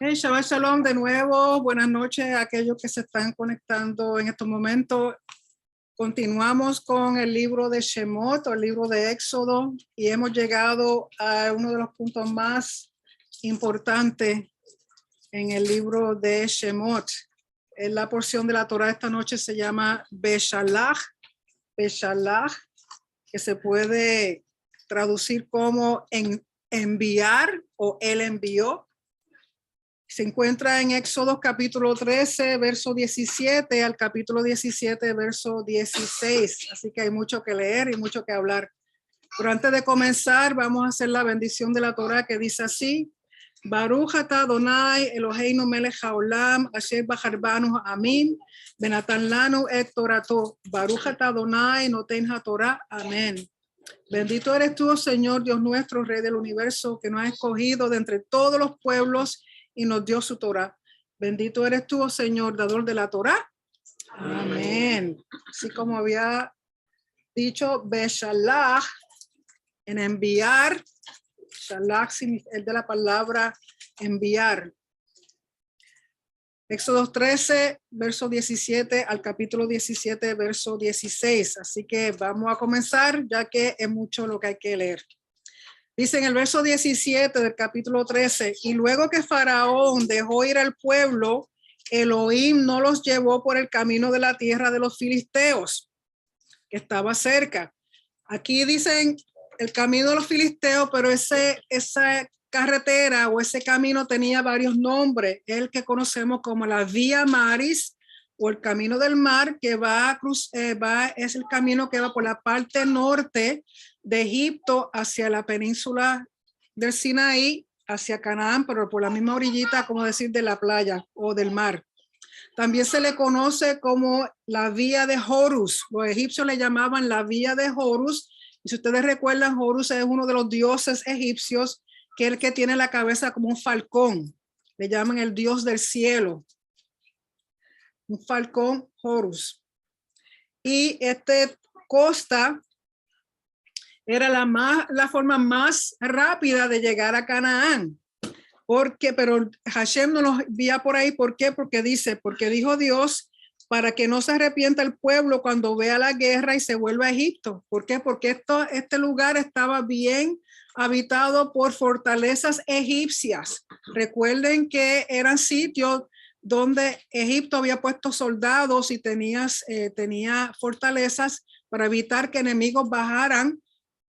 Hey, Shabbat Shalom de nuevo. Buenas noches a aquellos que se están conectando en estos momentos. Continuamos con el libro de Shemot, o el libro de Éxodo, y hemos llegado a uno de los puntos más importantes en el libro de Shemot. En la porción de la Torah esta noche se llama Beshalach, que se puede traducir como enviar o él envió. Se encuentra en Éxodo capítulo 13, verso 17 al capítulo 17, verso 16. Así que hay mucho que leer y mucho que hablar. Pero antes de comenzar, vamos a hacer la bendición de la Torah que dice así: Baruch atah Adonai Eloheinu melech haolam asher bachar banu amin benatan lanu et torato. Baruch atah Adonai noten haTorah. Amén. Bendito eres tú, Señor Dios nuestro, Rey del universo, que nos ha escogido de entre todos los pueblos y nos dio su Torah. Bendito eres tú, oh Señor, dador de la Torah. Amén. Así como había dicho, Beshalach, en enviar. Shalach es de la palabra enviar. Éxodo 13, verso 17 al capítulo 17, verso 16. Así que vamos a comenzar, ya que es mucho lo que hay que leer. Dice en el verso 17 del capítulo 13, y luego que Faraón dejó ir al pueblo, Elohim no los llevó por el camino de la tierra de los filisteos, que estaba cerca. Aquí dicen el camino de los filisteos, pero esa carretera o ese camino tenía varios nombres, el que conocemos como la Vía Maris o el camino del mar, que es el camino que va por la parte norte de Egipto hacia la península del Sinaí, hacia Canaán, pero por la misma orillita, como decir, de la playa o del mar. También se le conoce como la vía de Horus. Los egipcios le llamaban la vía de Horus. Y si ustedes recuerdan, Horus es uno de los dioses egipcios, que es el que tiene la cabeza como un falcón. Le llaman el dios del cielo. Un falcón, Horus. Y costa era la forma más rápida de llegar a Canaán. Pero Hashem no los envía por ahí. ¿Por qué? Porque dijo Dios, para que no se arrepienta el pueblo cuando vea la guerra y se vuelva a Egipto. ¿Por qué? Porque este lugar estaba bien habitado por fortalezas egipcias. Recuerden que eran sitios donde Egipto había puesto soldados y tenía fortalezas para evitar que enemigos bajaran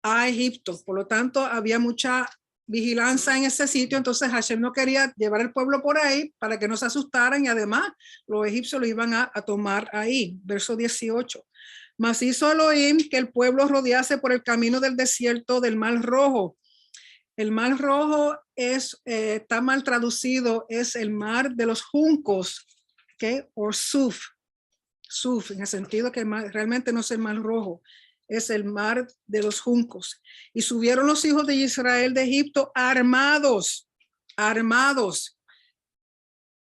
a Egipto. Por lo tanto, había mucha vigilancia en ese sitio. Entonces Hashem no quería llevar el pueblo por ahí para que no se asustaran, y además los egipcios lo iban a tomar ahí. Verso 18. Mas hizo Elohim que el pueblo rodease por el camino del desierto del Mar Rojo. El Mar Rojo está mal traducido, es el mar de los juncos, ¿okay? O Suf, en el sentido que realmente no es el Mar Rojo, es el mar de los juncos. Y subieron los hijos de Israel de Egipto armados.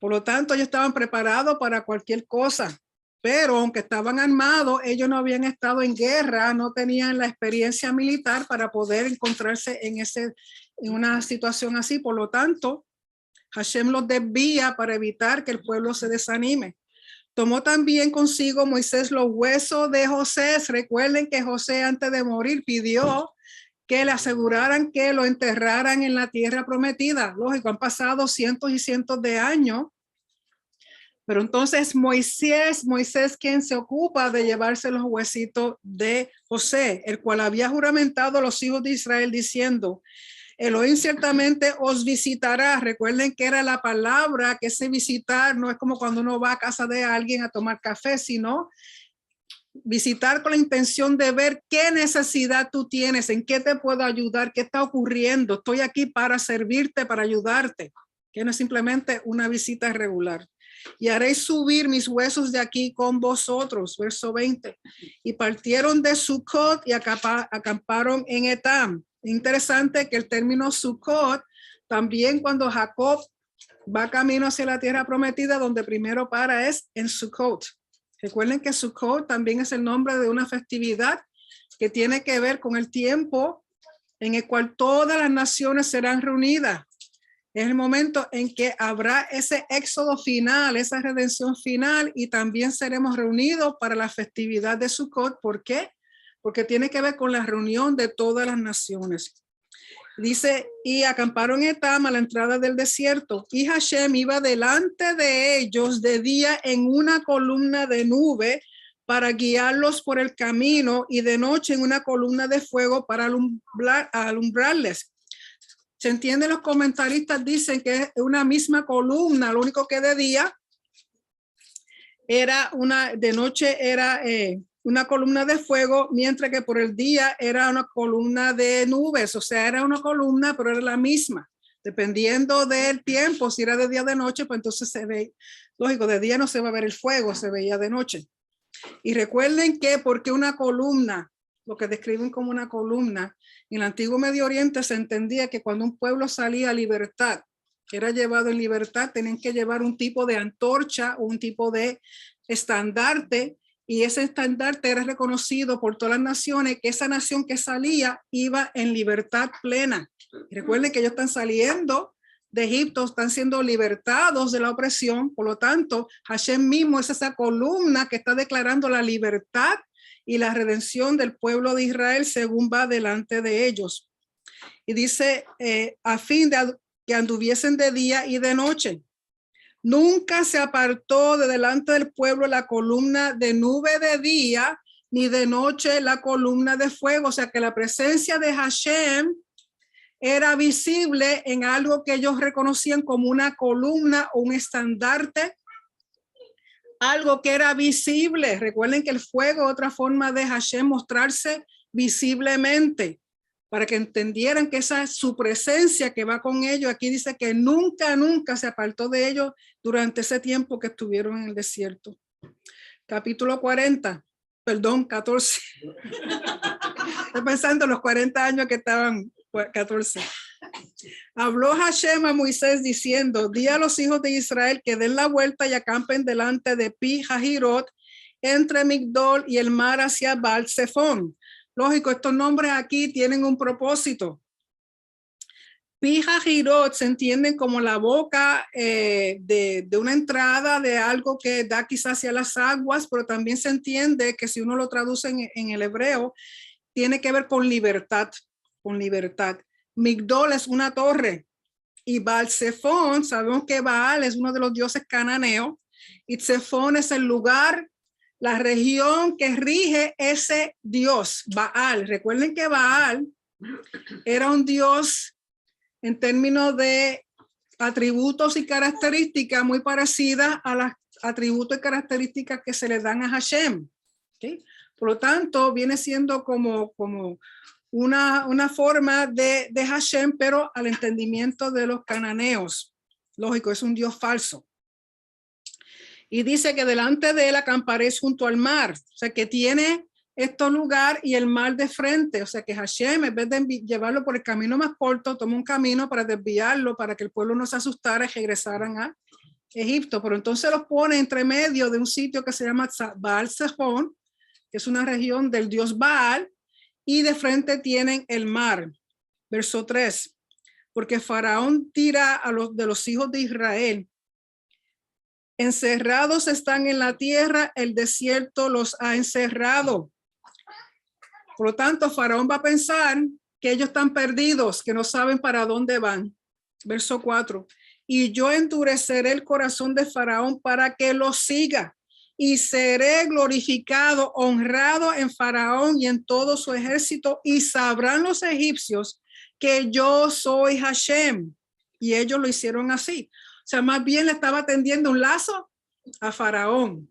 Por lo tanto, ellos estaban preparados para cualquier cosa. Pero aunque estaban armados, ellos no habían estado en guerra, no tenían la experiencia militar para poder encontrarse en una situación así. Por lo tanto, Hashem los desvía para evitar que el pueblo se desanime. Tomó también consigo Moisés los huesos de José. Recuerden que José antes de morir pidió que le aseguraran que lo enterraran en la tierra prometida. Lógico, han pasado cientos y cientos de años. Pero entonces Moisés quien se ocupa de llevarse los huesitos de José, el cual había juramentado a los hijos de Israel diciendo: Elohim ciertamente os visitará. Recuerden que era la palabra, que ese visitar no es como cuando uno va a casa de alguien a tomar café, sino visitar con la intención de ver qué necesidad tú tienes, en qué te puedo ayudar, qué está ocurriendo. Estoy aquí para servirte, para ayudarte, que no es simplemente una visita regular. Y haréis subir mis huesos de aquí con vosotros. Verso 20. Y partieron de Sucot y acamparon en Etam. Interesante que el término Sucot, también cuando Jacob va camino hacia la tierra prometida, donde primero para es en Sucot. Recuerden que Sucot también es el nombre de una festividad que tiene que ver con el tiempo en el cual todas las naciones serán reunidas. Es el momento en que habrá ese éxodo final, esa redención final, y también seremos reunidos para la festividad de Sukkot. ¿Por qué? Porque tiene que ver con la reunión de todas las naciones. Dice, y acamparon en Etam a la entrada del desierto, y Hashem iba delante de ellos de día en una columna de nube para guiarlos por el camino, y de noche en una columna de fuego para alumbrarles. Se entiende, los comentaristas dicen que es una misma columna, lo único que de día era de noche era una columna de fuego, mientras que por el día era una columna de nubes. O sea, era una columna, pero era la misma, dependiendo del tiempo. Si era de día o de noche, pues entonces se ve, lógico, de día no se va a ver el fuego, se veía de noche. Y recuerden que porque una columna, lo que describen como una columna, en el antiguo Medio Oriente se entendía que cuando un pueblo salía a libertad, era llevado en libertad, tenían que llevar un tipo de antorcha o un tipo de estandarte, y ese estandarte era reconocido por todas las naciones, que esa nación que salía iba en libertad plena. Y recuerden que ellos están saliendo de Egipto, están siendo libertados de la opresión. Por lo tanto, Hashem mismo es esa columna que está declarando la libertad y la redención del pueblo de Israel según va delante de ellos. Y dice, a fin de que anduviesen de día y de noche. Nunca se apartó de delante del pueblo la columna de nube de día, ni de noche la columna de fuego. O sea que la presencia de Hashem era visible en algo que ellos reconocían como una columna o un estandarte, algo que era visible. Recuerden que el fuego es otra forma de Hashem mostrarse visiblemente, para que entendieran que esa es su presencia que va con ellos. Aquí dice que nunca se apartó de ellos durante ese tiempo que estuvieron en el desierto. Capítulo 14. Estoy pensando en los 40 años que estaban, 14. Habló Hashem a Moisés diciendo, di a los hijos de Israel que den la vuelta y acampen delante de Pi Hahirot, entre Migdol y el mar hacia Baal Zephón. Lógico, estos nombres aquí tienen un propósito. Pi Hahirot se entienden como la boca de una entrada de algo que da quizás hacia las aguas, pero también se entiende que si uno lo traduce en el hebreo, tiene que ver con libertad, con libertad. Migdol es una torre y Baal Zephón, sabemos que Baal es uno de los dioses cananeos y Zephón es el lugar, la región que rige ese dios, Baal. Recuerden que Baal era un dios en términos de atributos y características muy parecidas a las atributos y características que se le dan a Hashem. ¿Okay? Por lo tanto, viene siendo como una forma de Hashem, pero al entendimiento de los cananeos. Lógico, es un dios falso. Y dice que delante de él acamparéis junto al mar. O sea, que tiene este lugar y el mar de frente. O sea, que Hashem, en vez de llevarlo por el camino más corto, toma un camino para desviarlo, para que el pueblo no se asustara y regresaran a Egipto. Pero entonces los pone entre medio de un sitio que se llama Baal Zephón, que es una región del dios Baal, y de frente tienen el mar. Verso 3. Porque Faraón tira a los de los hijos de Israel. Encerrados están en la tierra, el desierto los ha encerrado. Por lo tanto, Faraón va a pensar que ellos están perdidos, que no saben para dónde van. Verso 4. Y yo endureceré el corazón de Faraón para que lo siga. Y seré glorificado, honrado en Faraón y en todo su ejército, y sabrán los egipcios que yo soy Hashem. Y ellos lo hicieron así. O sea, más bien le estaba tendiendo un lazo a Faraón.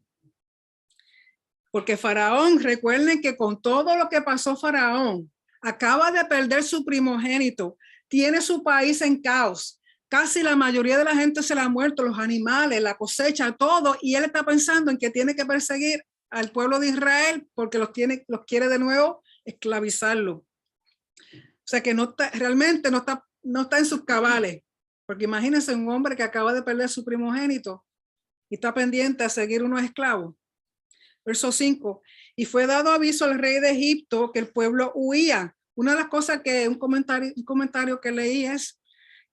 Porque Faraón, recuerden que con todo lo que pasó Faraón, acaba de perder su primogénito, tiene su país en caos. Casi la mayoría de la gente se le ha muerto, los animales, la cosecha, todo, y él está pensando en que tiene que perseguir al pueblo de Israel porque los quiere de nuevo esclavizarlo. O sea que realmente no está en sus cabales, porque imagínense un hombre que acaba de perder su primogénito y está pendiente a seguir unos esclavos. Verso 5. Y fue dado aviso al rey de Egipto que el pueblo huía. Una de las cosas que un comentario que leí es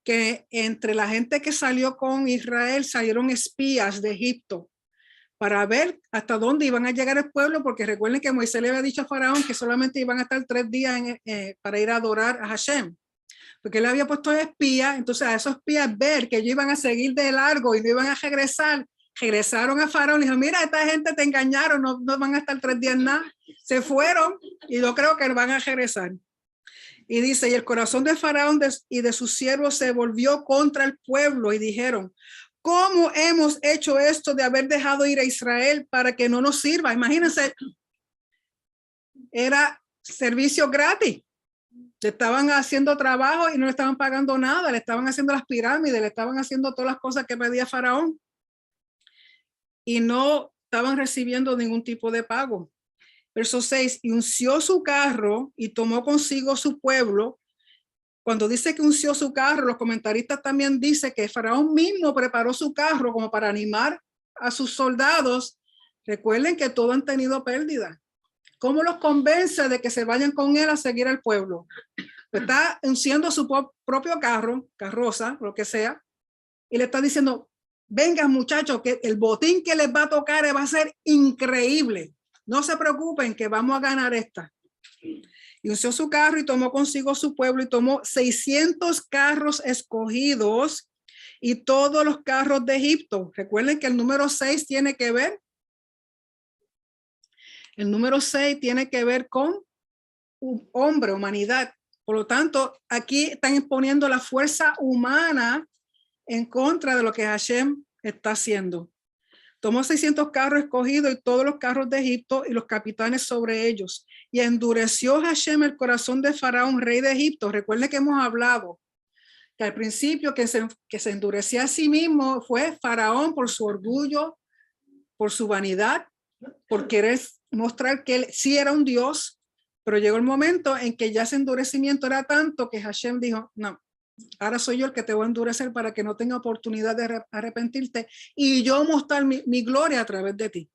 que entre la gente que salió con Israel salieron espías de Egipto para ver hasta dónde iban a llegar el pueblo, porque recuerden que Moisés le había dicho a Faraón que solamente iban a estar 3 días para ir a adorar a Hashem, porque él había puesto espías. Entonces a esos espías ver que ellos iban a seguir de largo y no iban a regresar, regresaron a Faraón y dijo, mira, esta gente te engañaron, no van a estar 3 días nada, se fueron y yo creo que van a regresar. Y dice, y el corazón de Faraón y de sus siervos se volvió contra el pueblo y dijeron, ¿cómo hemos hecho esto de haber dejado ir a Israel para que no nos sirva? Imagínense, era servicio gratis. Le estaban haciendo trabajo y no le estaban pagando nada, le estaban haciendo las pirámides, le estaban haciendo todas las cosas que pedía Faraón y no estaban recibiendo ningún tipo de pago. Verso 6, y unció su carro y tomó consigo su pueblo. Cuando dice que unció su carro, los comentaristas también dicen que Faraón mismo preparó su carro como para animar a sus soldados. Recuerden que todos han tenido pérdida. ¿Cómo los convence de que se vayan con él a seguir al pueblo? Está unciendo su propio carro, carroza, lo que sea, y le está diciendo, vengan muchachos, que el botín que les va a tocar va a ser increíble. No se preocupen que vamos a ganar esta. Y unció su carro y tomó consigo su pueblo y tomó 600 carros escogidos y todos los carros de Egipto. Recuerden que el número 6 tiene que ver. El número 6 tiene que ver con un hombre, humanidad. Por lo tanto, aquí están imponiendo la fuerza humana en contra de lo que Hashem está haciendo. Tomó 600 carros escogidos y todos los carros de Egipto y los capitanes sobre ellos. Y endureció Hashem el corazón de Faraón, rey de Egipto. Recuerden que hemos hablado que al principio que se endurecía a sí mismo fue Faraón por su orgullo, por su vanidad, por querer mostrar que él sí era un Dios. Pero llegó el momento en que ya ese endurecimiento era tanto que Hashem dijo, no, ahora soy yo el que te voy a endurecer para que no tenga oportunidad de arrepentirte y yo mostrar mi gloria a través de ti.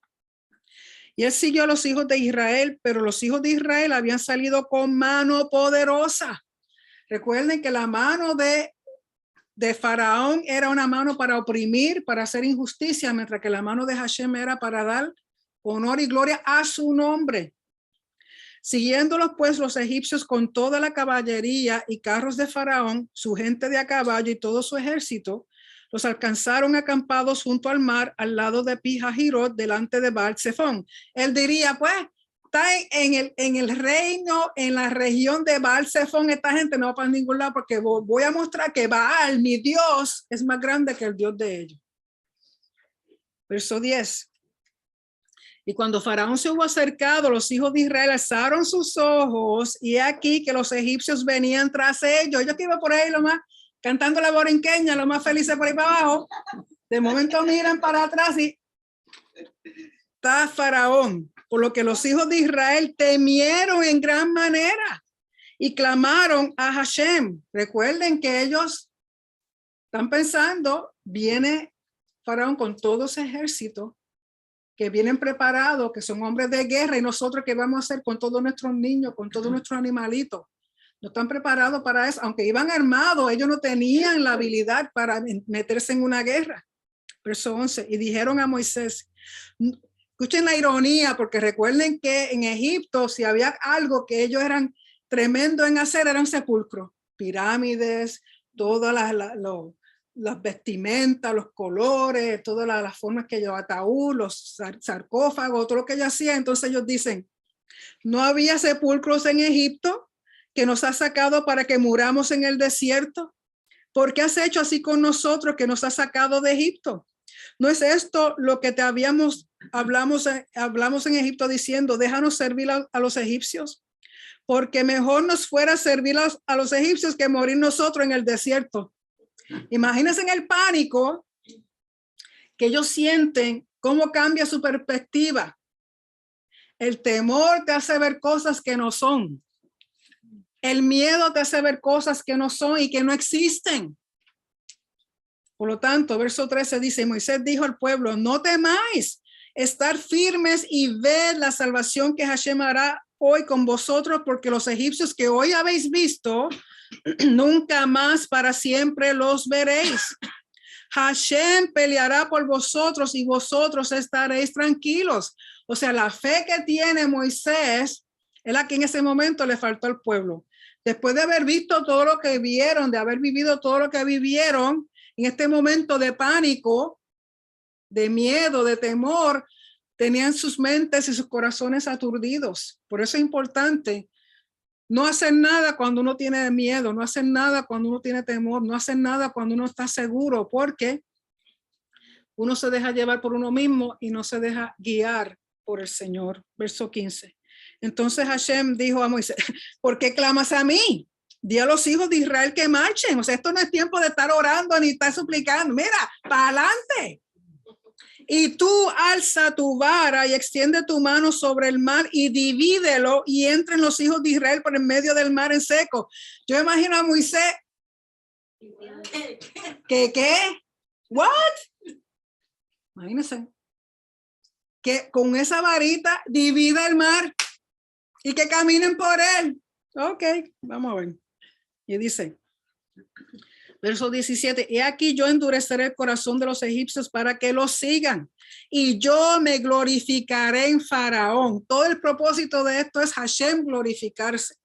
Y él siguió a los hijos de Israel, pero los hijos de Israel habían salido con mano poderosa. Recuerden que la mano de Faraón era una mano para oprimir, para hacer injusticia, mientras que la mano de Hashem era para dar honor y gloria a su nombre. Siguiéndolos pues los egipcios con toda la caballería y carros de Faraón, su gente de a caballo y todo su ejército, los alcanzaron acampados junto al mar, al lado de Pi-Hahirot, delante de Baal-Zephón. Él diría, pues, está en el reino, en la región de Baal-Zephón, esta gente no va para ningún lado porque voy a mostrar que Baal, mi Dios, es más grande que el Dios de ellos. Verso 10. Y cuando Faraón se hubo acercado, los hijos de Israel alzaron sus ojos y aquí que los egipcios venían tras ellos. Ellos que iban por ahí lo más, cantando la borinqueña, lo más felices por ahí para abajo. De momento miran para atrás y está Faraón. Por lo que los hijos de Israel temieron en gran manera y clamaron a Hashem. Recuerden que ellos están pensando, viene Faraón con todo ese ejército que vienen preparados, que son hombres de guerra, y nosotros qué vamos a hacer con todos nuestros niños, con todos nuestros animalitos. No están preparados para eso, aunque iban armados, ellos no tenían la habilidad para meterse en una guerra. Verso 11, y dijeron a Moisés, escuchen la ironía, porque recuerden que en Egipto, si había algo que ellos eran tremendo en hacer, eran sepulcros, pirámides, todas las vestimentas, los colores, todas las formas que llevaba ataúd, los sarcófagos, todo lo que ella hacía. Entonces ellos dicen, no había sepulcros en Egipto que nos has sacado para que muramos en el desierto. ¿Por qué has hecho así con nosotros que nos has sacado de Egipto? ¿No es esto lo que te hablamos en Egipto diciendo, déjanos servir a los egipcios? Porque mejor nos fuera servir a los egipcios que morir nosotros en el desierto. Imagínense en el pánico que ellos sienten, cómo cambia su perspectiva. El temor te hace ver cosas que no son. El miedo te hace ver cosas que no son y que no existen. Por lo tanto, verso 13 dice, Moisés dijo al pueblo, no temáis, estar firmes y ver la salvación que Hashem hará hoy con vosotros, porque los egipcios que hoy habéis visto nunca más para siempre los veréis. Hashem peleará por vosotros y vosotros estaréis tranquilos. O sea, la fe que tiene Moisés es la que en ese momento le faltó al pueblo. Después de haber visto todo lo que vieron, de haber vivido todo lo que vivieron, en este momento de pánico, de miedo, de temor, tenían sus mentes y sus corazones aturdidos. Por eso es importante no hacer nada cuando uno tiene miedo, no hacer nada cuando uno tiene temor, no hacer nada cuando uno está seguro, porque uno se deja llevar por uno mismo y no se deja guiar por el Señor. Verso 15. Entonces Hashem dijo a Moisés, ¿por qué clamas a mí? Di a los hijos de Israel que marchen. O sea, esto no es tiempo de estar orando ni estar suplicando. Mira, para adelante. Y tú alza tu vara y extiende tu mano sobre el mar y divídelo y entren los hijos de Israel por en medio del mar en seco. Yo imagino a Moisés. ¿Qué? ¿What? Imagínense. Que con esa varita divida el mar y que caminen por él. Ok, vamos a ver. Y dice, verso 17, he aquí yo endureceré el corazón de los egipcios para que los sigan y yo me glorificaré en Faraón. Todo el propósito de esto es Hashem glorificarse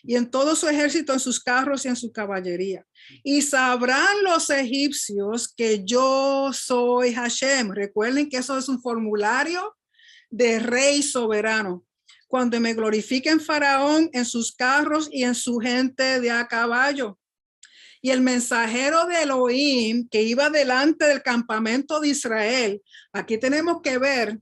y en todo su ejército, en sus carros y en su caballería. Y sabrán los egipcios que yo soy Hashem. Recuerden que eso es un formulario de rey soberano. Cuando me glorifiquen Faraón en sus carros y en su gente de a caballo. Y el mensajero de Elohim que iba delante del campamento de Israel, aquí tenemos que ver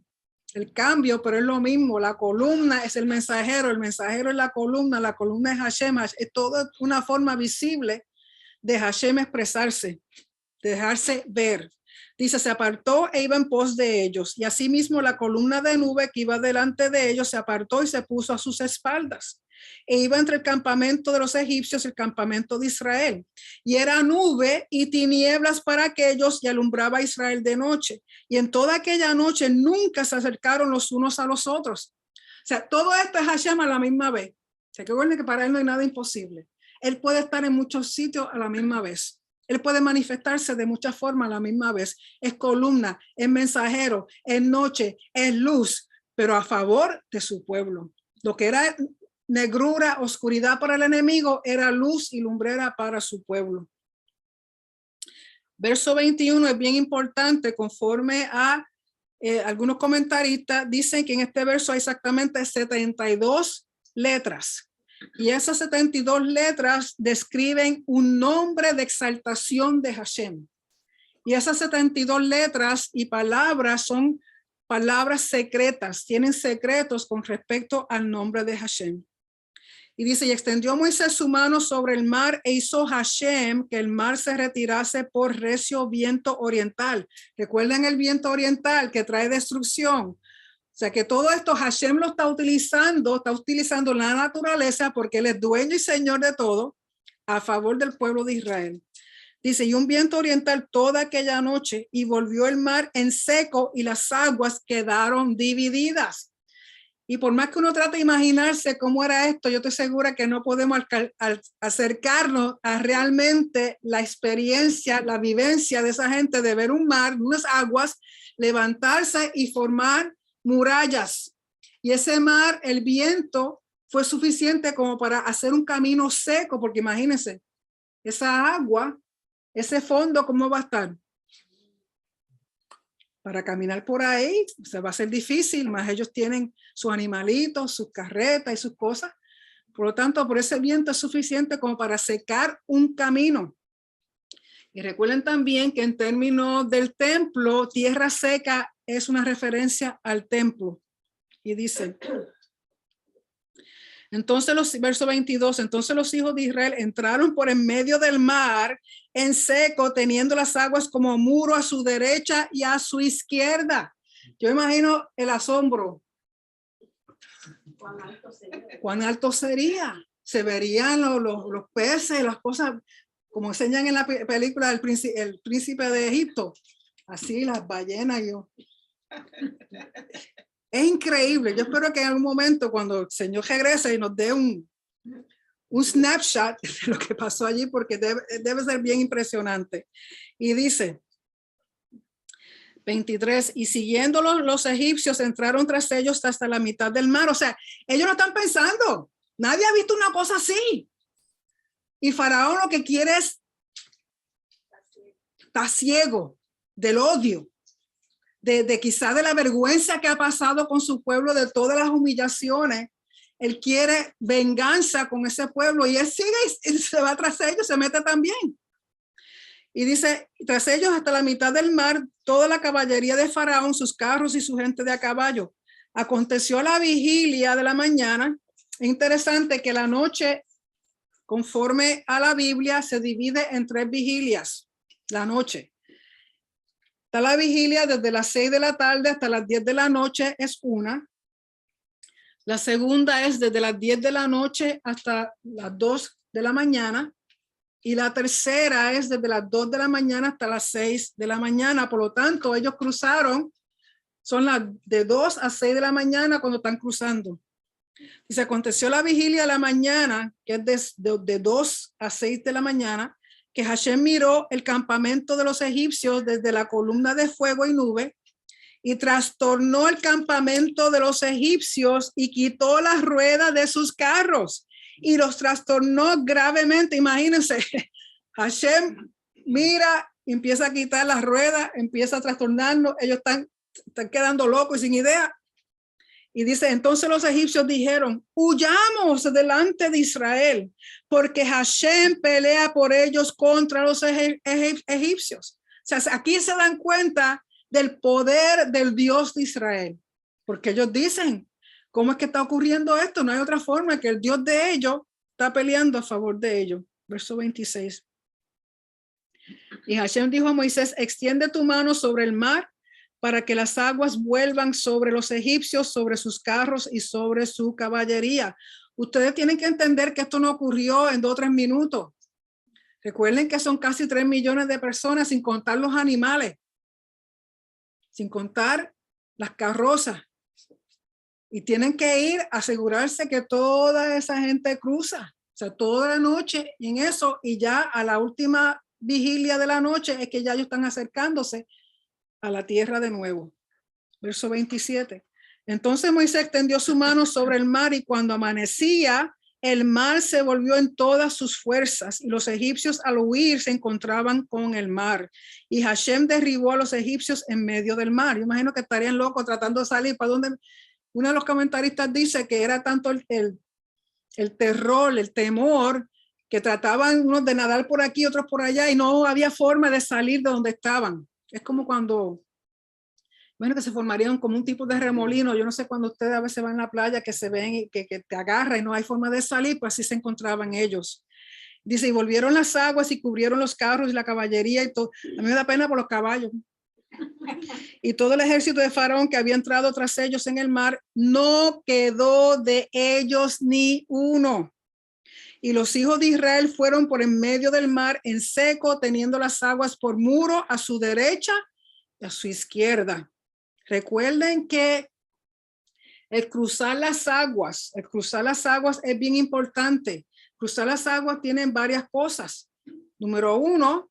el cambio, pero es lo mismo. La columna es el mensajero es la columna es Hashem. Es toda una forma visible de Hashem expresarse, de dejarse ver. Dice, se apartó e iba en pos de ellos. Y asimismo la columna de nube que iba delante de ellos se apartó y se puso a sus espaldas. E iba entre el campamento de los egipcios y el campamento de Israel. Y era nube y tinieblas para aquellos y alumbraba a Israel de noche. Y en toda aquella noche nunca se acercaron los unos a los otros. O sea, todo esto es Hashem a la misma vez. O sea, que recuerden que para él no hay nada imposible. Él puede estar en muchos sitios a la misma vez. Él puede manifestarse de muchas formas a la misma vez. Es columna, es mensajero, es noche, es luz, pero a favor de su pueblo. Lo que era negrura, oscuridad para el enemigo, era luz y lumbrera para su pueblo. Verso 21 es bien importante, conforme a algunos comentaristas dicen que en este verso hay exactamente 72 letras. Y esas 72 letras describen un nombre de exaltación de Hashem. Y esas 72 letras y palabras son palabras secretas, tienen secretos con respecto al nombre de Hashem. Y dice, y extendió Moisés su mano sobre el mar e hizo Hashem que el mar se retirase por recio viento oriental. Recuerden el viento oriental que trae destrucción. O sea que todo esto Hashem lo está utilizando la naturaleza porque él es dueño y señor de todo a favor del pueblo de Israel. Dice, y un viento oriental toda aquella noche y volvió el mar en seco y las aguas quedaron divididas. Y por más que uno trate de imaginarse cómo era esto, yo estoy segura que no podemos acercarnos a realmente la experiencia, la vivencia de esa gente de ver un mar, unas aguas, levantarse y formar murallas. Y ese mar, el viento, fue suficiente como para hacer un camino seco, porque imagínense, esa agua, ese fondo, ¿cómo va a estar? Para caminar por ahí, se va a ser difícil, más ellos tienen sus animalitos, sus carretas y sus cosas. Por lo tanto, por ese viento es suficiente como para secar un camino. Y recuerden también que en términos del templo, tierra seca es una referencia al templo. Y dice, entonces verso 22, entonces los hijos de Israel entraron por en medio del mar en seco, teniendo las aguas como muro a su derecha y a su izquierda. Yo imagino el asombro. ¿Cuán alto sería? Se verían los peces, las cosas, como enseñan en la película del príncipe de Egipto. Así, las ballenas. Es increíble. Yo espero que en algún momento, cuando el Señor regrese y nos dé un snapshot de lo que pasó allí porque debe ser bien impresionante. Y dice, 23, y siguiéndolos los egipcios entraron tras ellos hasta la mitad del mar. O sea, ellos no están pensando. Nadie ha visto una cosa así. Y Faraón lo que quiere es, está ciego del odio, de quizá de la vergüenza que ha pasado con su pueblo, de todas las humillaciones. Él quiere venganza con ese pueblo y él sigue y se va tras ellos, se mete también. Y dice, tras ellos hasta la mitad del mar, toda la caballería de Faraón, sus carros y su gente de a caballo. Aconteció a la vigilia de la mañana. Es interesante que la noche, conforme a la Biblia, se divide en 3 vigilias. La noche. Está la vigilia desde las 6 de la tarde hasta las 10 de la noche, es una. La segunda es desde las 10 de la noche hasta las 2 de la mañana. Y la tercera es desde las 2 de la mañana hasta las 6 de la mañana. Por lo tanto, ellos cruzaron, son las de 2 a 6 de la mañana cuando están cruzando. Y se aconteció la vigilia de la mañana, que es de 2 a 6 de la mañana, que Hashem miró el campamento de los egipcios desde la columna de fuego y nube y trastornó el campamento de los egipcios y quitó las ruedas de sus carros y los trastornó gravemente. Imagínense, Hashem mira, empieza a quitar las ruedas, empieza a trastornarnos, ellos están quedando locos y sin idea. Y dice, entonces los egipcios dijeron, huyamos delante de Israel, porque Hashem pelea por ellos contra los egipcios. O sea, aquí se dan cuenta del poder del Dios de Israel, porque ellos dicen, ¿cómo es que está ocurriendo esto? No hay otra forma que el Dios de ellos está peleando a favor de ellos. Verso 26. Y Hashem dijo a Moisés, extiende tu mano sobre el mar para que las aguas vuelvan sobre los egipcios, sobre sus carros y sobre su caballería. Ustedes tienen que entender que esto no ocurrió en 2 o 3 minutos. Recuerden que son casi 3 millones de personas, sin contar los animales, sin contar las carrozas. Y tienen que ir a asegurarse que toda esa gente cruza. O sea, toda la noche en eso, y ya a la última vigilia de la noche es que ya ellos están acercándose a la tierra de nuevo. Verso 27. Entonces Moisés extendió su mano sobre el mar y cuando amanecía, el mar se volvió en todas sus fuerzas y los egipcios al huir se encontraban con el mar. Y Hashem derribó a los egipcios en medio del mar. Yo imagino que estarían locos tratando de salir. ¿Para dónde? Uno de los comentaristas dice que era tanto el terror, el temor, que trataban unos de nadar por aquí, otros por allá y no había forma de salir de donde estaban. Es como cuando, bueno, que se formarían como un tipo de remolino. Yo no sé cuando ustedes a veces van a la playa que se ven y que te agarra y no hay forma de salir, pues así se encontraban ellos. Dice, y volvieron las aguas y cubrieron los carros y la caballería y todo. A mí me da pena por los caballos. Y todo el ejército de Faraón que había entrado tras ellos en el mar, no quedó de ellos ni uno. Y los hijos de Israel fueron por en medio del mar en seco, teniendo las aguas por muro a su derecha y a su izquierda. Recuerden que el cruzar las aguas es bien importante. Cruzar las aguas tienen varias cosas. Número 1,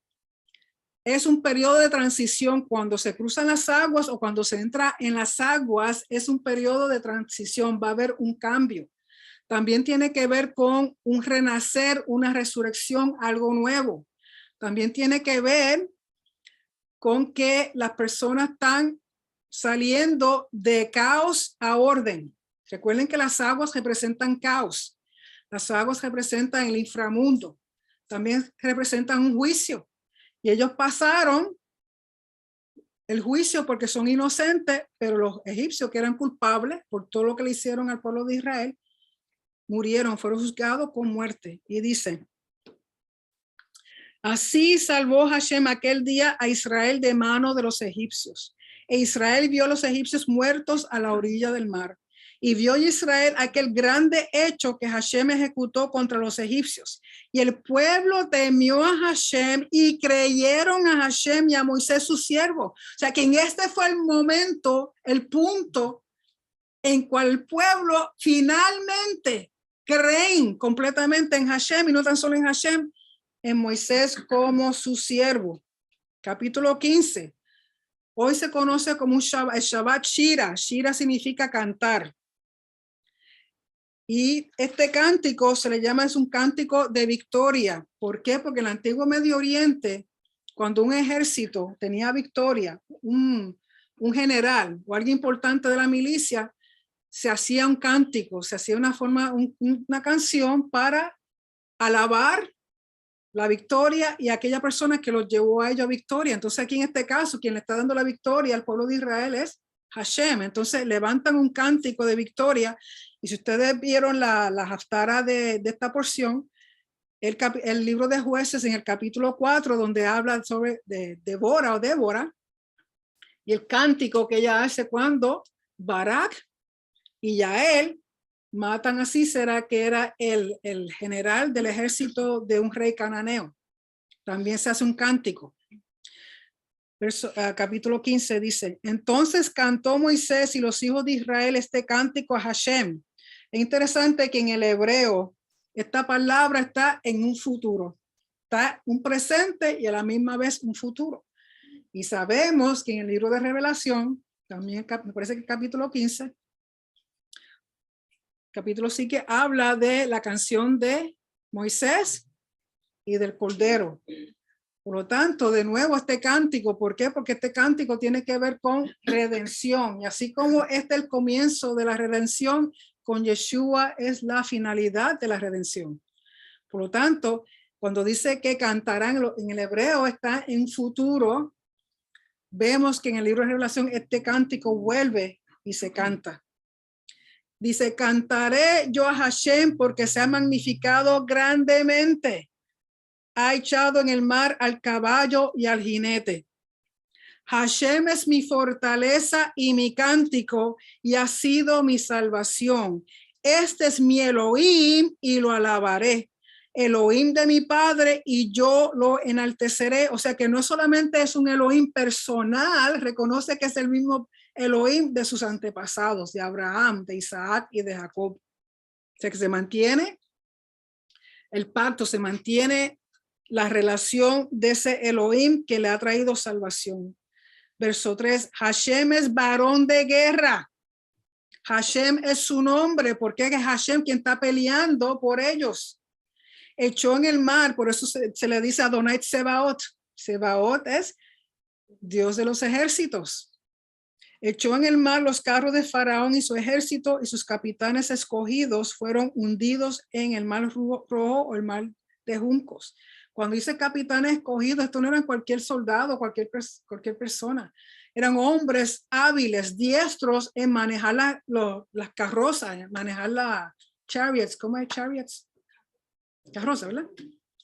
es un periodo de transición. Cuando se cruzan las aguas o cuando se entra en las aguas, es un periodo de transición. Va a haber un cambio. También tiene que ver con un renacer, una resurrección, algo nuevo. También tiene que ver con que las personas están saliendo de caos a orden. Recuerden que las aguas representan caos. Las aguas representan el inframundo. También representan un juicio. Y ellos pasaron el juicio porque son inocentes, pero los egipcios que eran culpables por todo lo que le hicieron al pueblo de Israel, murieron, fueron juzgados con muerte. Y dice, así salvó Hashem aquel día a Israel de mano de los egipcios. E Israel vio a los egipcios muertos a la orilla del mar. Y vio Israel aquel grande hecho que Hashem ejecutó contra los egipcios. Y el pueblo temió a Hashem y creyeron a Hashem y a Moisés su siervo. O sea que en este fue el momento, el punto en cual el pueblo finalmente creen completamente en Hashem, y no tan solo en Hashem, en Moisés como su siervo. Capítulo 15. Hoy se conoce como un Shabbat, el Shabbat Shira. Shira significa cantar. Y este cántico se le llama, es un cántico de victoria. ¿Por qué? Porque en el antiguo Medio Oriente, cuando un ejército tenía victoria, un general o alguien importante de la milicia, se hacía un cántico, se hacía una canción para alabar la victoria y aquella persona que los llevó a ellos a victoria. Entonces aquí en este caso, quien le está dando la victoria al pueblo de Israel es Hashem. Entonces levantan un cántico de victoria. Y si ustedes vieron la haftara de esta porción, el libro de Jueces en el capítulo 4, donde habla sobre Débora, y el cántico que ella hace cuando Barak y Yael matan a Sísera, que era el general del ejército de un rey cananeo. También se hace un cántico. Capítulo 15 dice: entonces cantó Moisés y los hijos de Israel este cántico a Hashem. Es interesante que en el hebreo esta palabra está en un futuro. Está un presente y a la misma vez un futuro. Y sabemos que en el libro de Revelación, también me parece que el capítulo 15, capítulo sí que habla de la canción de Moisés y del Cordero. Por lo tanto, de nuevo este cántico, ¿por qué? Porque este cántico tiene que ver con redención. Y así como este es el comienzo de la redención, con Yeshua es la finalidad de la redención. Por lo tanto, cuando dice que cantarán en el hebreo está en futuro, vemos que en el libro de Revelación este cántico vuelve y se canta. Dice: cantaré yo a Hashem porque se ha magnificado grandemente. Ha echado en el mar al caballo y al jinete. Hashem es mi fortaleza y mi cántico y ha sido mi salvación. Este es mi Elohim y lo alabaré. Elohim de mi padre y yo lo enalteceré. O sea que no solamente es un Elohim personal, reconoce que es el mismo Elohim de sus antepasados, de Abraham, de Isaac y de Jacob. O sea que se mantiene el pacto, se mantiene la relación de ese Elohim que le ha traído salvación. Verso 3, Hashem es varón de guerra. Hashem es su nombre, porque es Hashem quien está peleando por ellos. Echó en el mar, por eso se le dice Adonai Tsebaot. Tsebaot es Dios de los ejércitos. Echó en el mar los carros de Faraón y su ejército, y sus capitanes escogidos fueron hundidos en el mar rojo o el mar de juncos. Cuando dice capitanes escogidos, esto no eran cualquier soldado, cualquier persona. Eran hombres hábiles, diestros en manejar las carrozas, en manejar las chariots. ¿Cómo es chariots? Carroza, ¿verdad?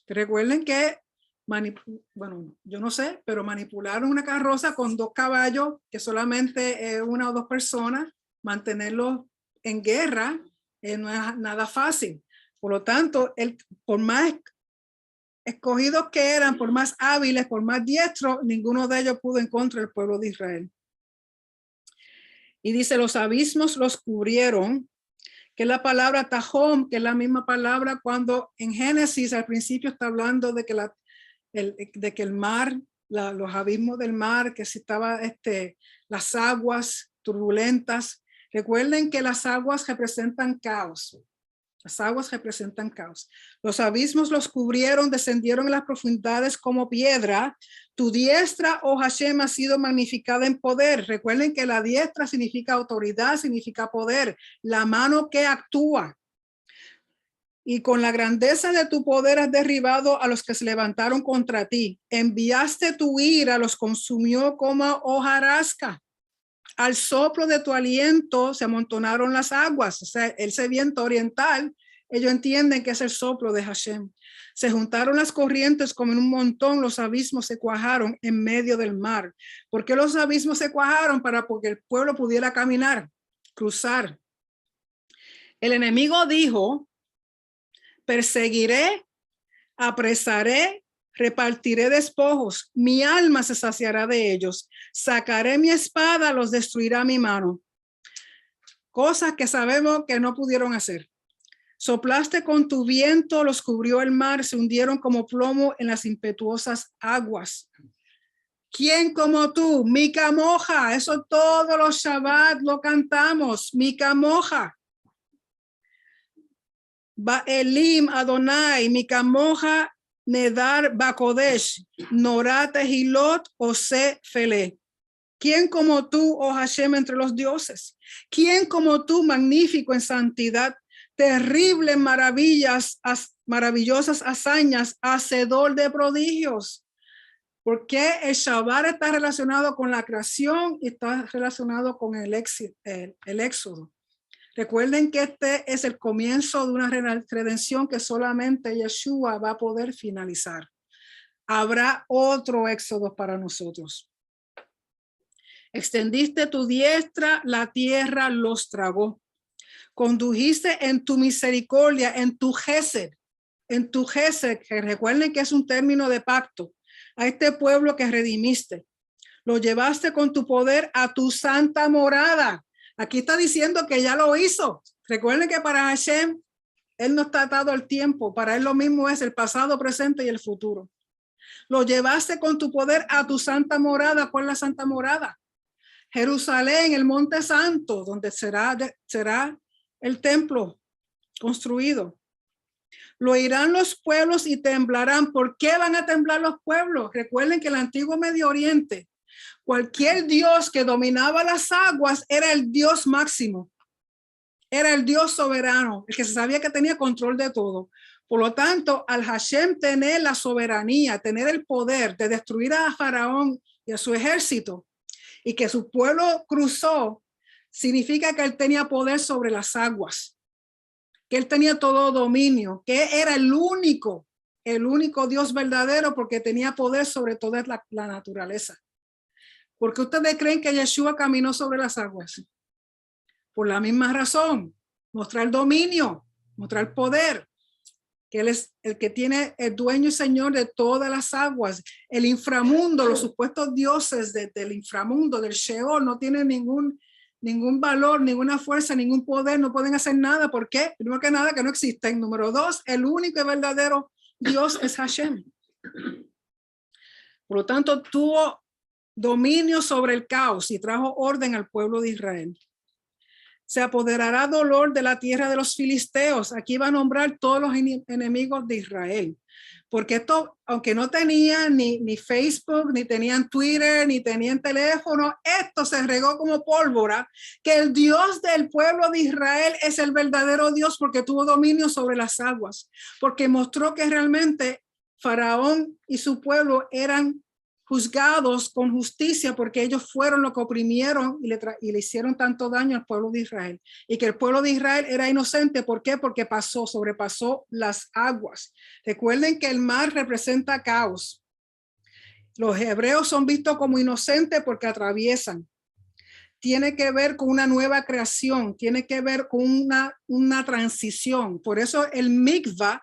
Recuerden que, bueno, yo no sé, pero manipularon una carroza con 2 caballos, que solamente una o 2 personas, mantenerlos en guerra, no es nada fácil. Por lo tanto, por más escogidos que eran, por más hábiles, por más diestros, ninguno de ellos pudo en contra del pueblo de Israel. Y dice: los abismos los cubrieron, que es la palabra tahom, que es la misma palabra cuando en Génesis al principio está hablando de que el mar, los abismos del mar, que si estaba las aguas turbulentas. Recuerden que las aguas representan caos. Las aguas representan caos. Los abismos los cubrieron, descendieron en las profundidades como piedra. Tu diestra, oh Hashem, ha sido magnificada en poder. Recuerden que la diestra significa autoridad, significa poder. La mano que actúa. Y con la grandeza de tu poder has derribado a los que se levantaron contra ti. Enviaste tu ira, los consumió como hojarasca. Al soplo de tu aliento se amontonaron las aguas. O sea, ese viento oriental, ellos entienden que es el soplo de Hashem. Se juntaron las corrientes como en un montón, los abismos se cuajaron en medio del mar. ¿Por qué los abismos se cuajaron? Porque el pueblo pudiera caminar, cruzar. El enemigo dijo: perseguiré, apresaré, repartiré despojos, mi alma se saciará de ellos, sacaré mi espada, los destruirá mi mano. Cosas que sabemos que no pudieron hacer. Soplaste con tu viento, los cubrió el mar, se hundieron como plomo en las impetuosas aguas. ¿Quién como tú? Mica Moja, eso todos los Shabbat lo cantamos, Mica Moja. Ba'elim Adonai, Mica Moja, Nedar Bakodesh, Norat Hilot, Ose Fele. ¿Quién como tú, oh Hashem, entre los dioses? ¿Quién como tú, magnífico en santidad, terrible en maravillas, maravillosas hazañas, hacedor de prodigios? Porque el Shabbat está relacionado con la creación y está relacionado con el éxodo. Recuerden que este es el comienzo de una redención que solamente Yeshua va a poder finalizar. Habrá otro éxodo para nosotros. Extendiste tu diestra, la tierra los tragó. Condujiste en tu misericordia, en tu gesed, que recuerden que es un término de pacto, a este pueblo que redimiste. Lo llevaste con tu poder a tu santa morada. Aquí está diciendo que ya lo hizo. Recuerden que para Hashem, él no está atado al tiempo. Para él lo mismo es el pasado, presente y el futuro. Lo llevaste con tu poder a tu santa morada. ¿Cuál es la santa morada? Jerusalén, el monte santo, donde será el templo construido. Lo oirán los pueblos y temblarán. ¿Por qué van a temblar los pueblos? Recuerden que el antiguo Medio Oriente, cualquier dios que dominaba las aguas era el dios máximo. Era el dios soberano, el que se sabía que tenía control de todo. Por lo tanto, al Hashem tener la soberanía, tener el poder de destruir a Faraón y a su ejército, y que su pueblo cruzó, significa que él tenía poder sobre las aguas, que él tenía todo dominio, que era el único Dios verdadero porque tenía poder sobre toda la naturaleza. ¿Por qué ustedes creen que Yeshua caminó sobre las aguas? Por la misma razón, mostrar dominio, mostrar poder, que él es el que tiene el dueño y señor de todas las aguas. El inframundo, los supuestos dioses del inframundo, del Sheol, no tienen ningún valor, ninguna fuerza, ningún poder, no pueden hacer nada. ¿Por qué? Primero que nada, que no existen. Número dos, el único y verdadero Dios es Hashem. Por lo tanto, tuvo dominio sobre el caos y trajo orden al pueblo de Israel. Se apoderará dolor de la tierra de los filisteos. Aquí va a nombrar todos los enemigos de Israel. Porque esto, aunque no tenían ni Facebook, ni tenían Twitter, ni tenían teléfono, esto se regó como pólvora, que el Dios del pueblo de Israel es el verdadero Dios porque tuvo dominio sobre las aguas. Porque mostró que realmente Faraón y su pueblo eran juzgados con justicia porque ellos fueron los que oprimieron y le hicieron tanto daño al pueblo de Israel, y que el pueblo de Israel era inocente. ¿Por qué? Porque sobrepasó las aguas. Recuerden que el mar representa caos. Los hebreos son vistos como inocentes porque atraviesan. Tiene que ver con una nueva creación, tiene que ver con una transición. Por eso el mikvah,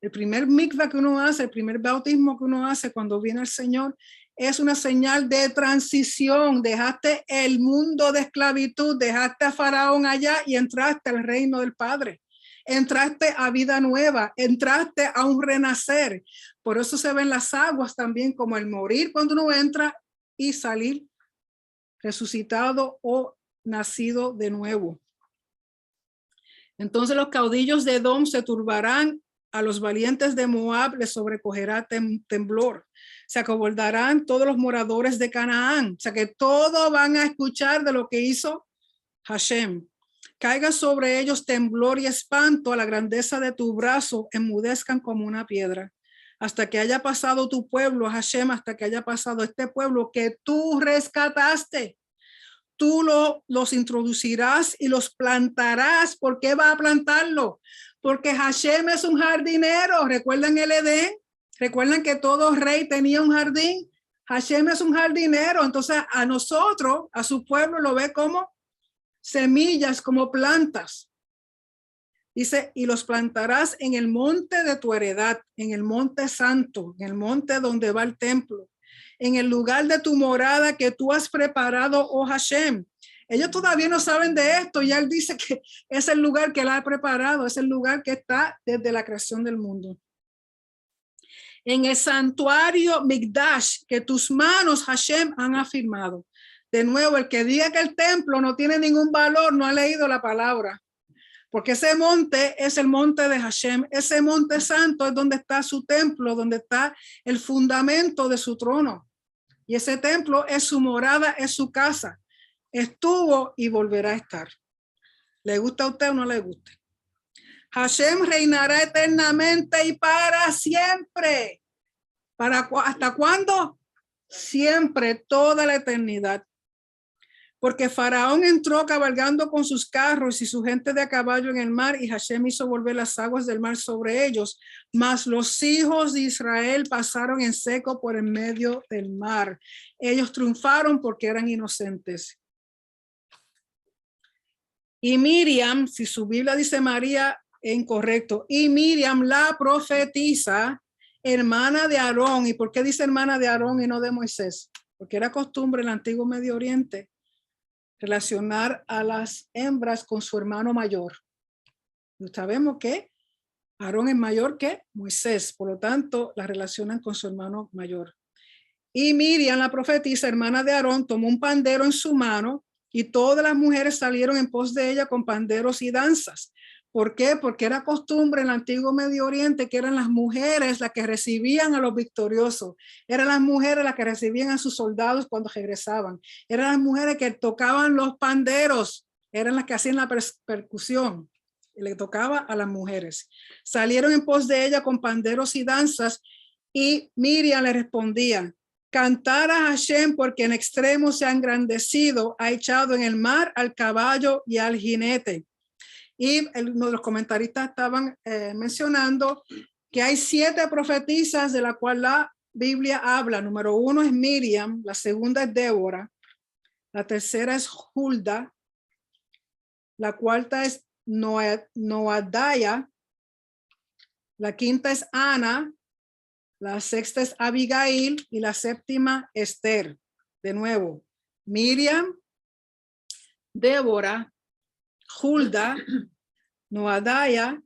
el primer mikvah que uno hace, el primer bautismo que uno hace cuando viene el Señor, es una señal de transición. Dejaste el mundo de esclavitud, dejaste a Faraón allá y entraste al reino del Padre. Entraste a vida nueva, entraste a un renacer. Por eso se ven las aguas también como el morir cuando uno entra y salir resucitado o nacido de nuevo. Entonces los caudillos de Edom se turbarán. A los valientes de Moab les sobrecogerá temblor. Se acobardarán todos los moradores de Canaán. O sea que todos van a escuchar de lo que hizo Hashem. Caiga sobre ellos temblor y espanto. A la grandeza de tu brazo enmudezcan como una piedra. Hasta que haya pasado tu pueblo, Hashem, hasta que haya pasado este pueblo que tú rescataste. Tú los introducirás y los plantarás. ¿Por qué va a plantarlo? Porque Hashem es un jardinero. ¿Recuerdan el Edén? ¿Recuerdan que todo rey tenía un jardín? Hashem es un jardinero. Entonces a nosotros, a su pueblo, lo ve como semillas, como plantas. Dice, y los plantarás en el monte de tu heredad, en el monte santo, en el monte donde va el templo, en el lugar de tu morada que tú has preparado, oh Hashem. Ellos todavía no saben de esto. Ya él dice que es el lugar que él ha preparado, es el lugar que está desde la creación del mundo. En el santuario Mikdash que tus manos, Hashem, han afirmado. De nuevo, el que diga que el templo no tiene ningún valor no ha leído la palabra. Porque ese monte es el monte de Hashem. Ese monte santo es donde está su templo, donde está el fundamento de su trono. Y ese templo es su morada, es su casa. Estuvo y volverá a estar. ¿Le gusta a usted o no le gusta? Hashem reinará eternamente y para siempre. ¿Hasta cuándo? Siempre, toda la eternidad. Porque Faraón entró cabalgando con sus carros y su gente de a caballo en el mar, y Hashem hizo volver las aguas del mar sobre ellos. Mas los hijos de Israel pasaron en seco por en medio del mar. Ellos triunfaron porque eran inocentes. Y Miriam, si su Biblia dice María, es incorrecto. Y Miriam, la profetisa, hermana de Aarón. ¿Y por qué dice hermana de Aarón y no de Moisés? Porque era costumbre en el antiguo Medio Oriente relacionar a las hembras con su hermano mayor. Y sabemos que Aarón es mayor que Moisés, por lo tanto la relacionan con su hermano mayor. Y Miriam, la profetisa, hermana de Aarón, tomó un pandero en su mano y todas las mujeres salieron en pos de ella con panderos y danzas. ¿Por qué? Porque era costumbre en el antiguo Medio Oriente que eran las mujeres las que recibían a los victoriosos. Eran las mujeres las que recibían a sus soldados cuando regresaban. Eran las mujeres que tocaban los panderos. Eran las que hacían la percusión. Le tocaba a las mujeres. Salieron en pos de ella con panderos y danzas y Miriam le respondía: cantar a Hashem porque en extremo se ha engrandecido, ha echado en el mar al caballo y al jinete. Y uno de los comentaristas estaban mencionando que hay 7 profetisas de la cual la Biblia habla. Número 1 es Miriam, la segunda es Débora, la tercera es Hulda, la cuarta es Noadaya, la quinta es Ana, la sexta es Abigail y la séptima Esther. De nuevo, Miriam, Débora, Hulda, Noadaya,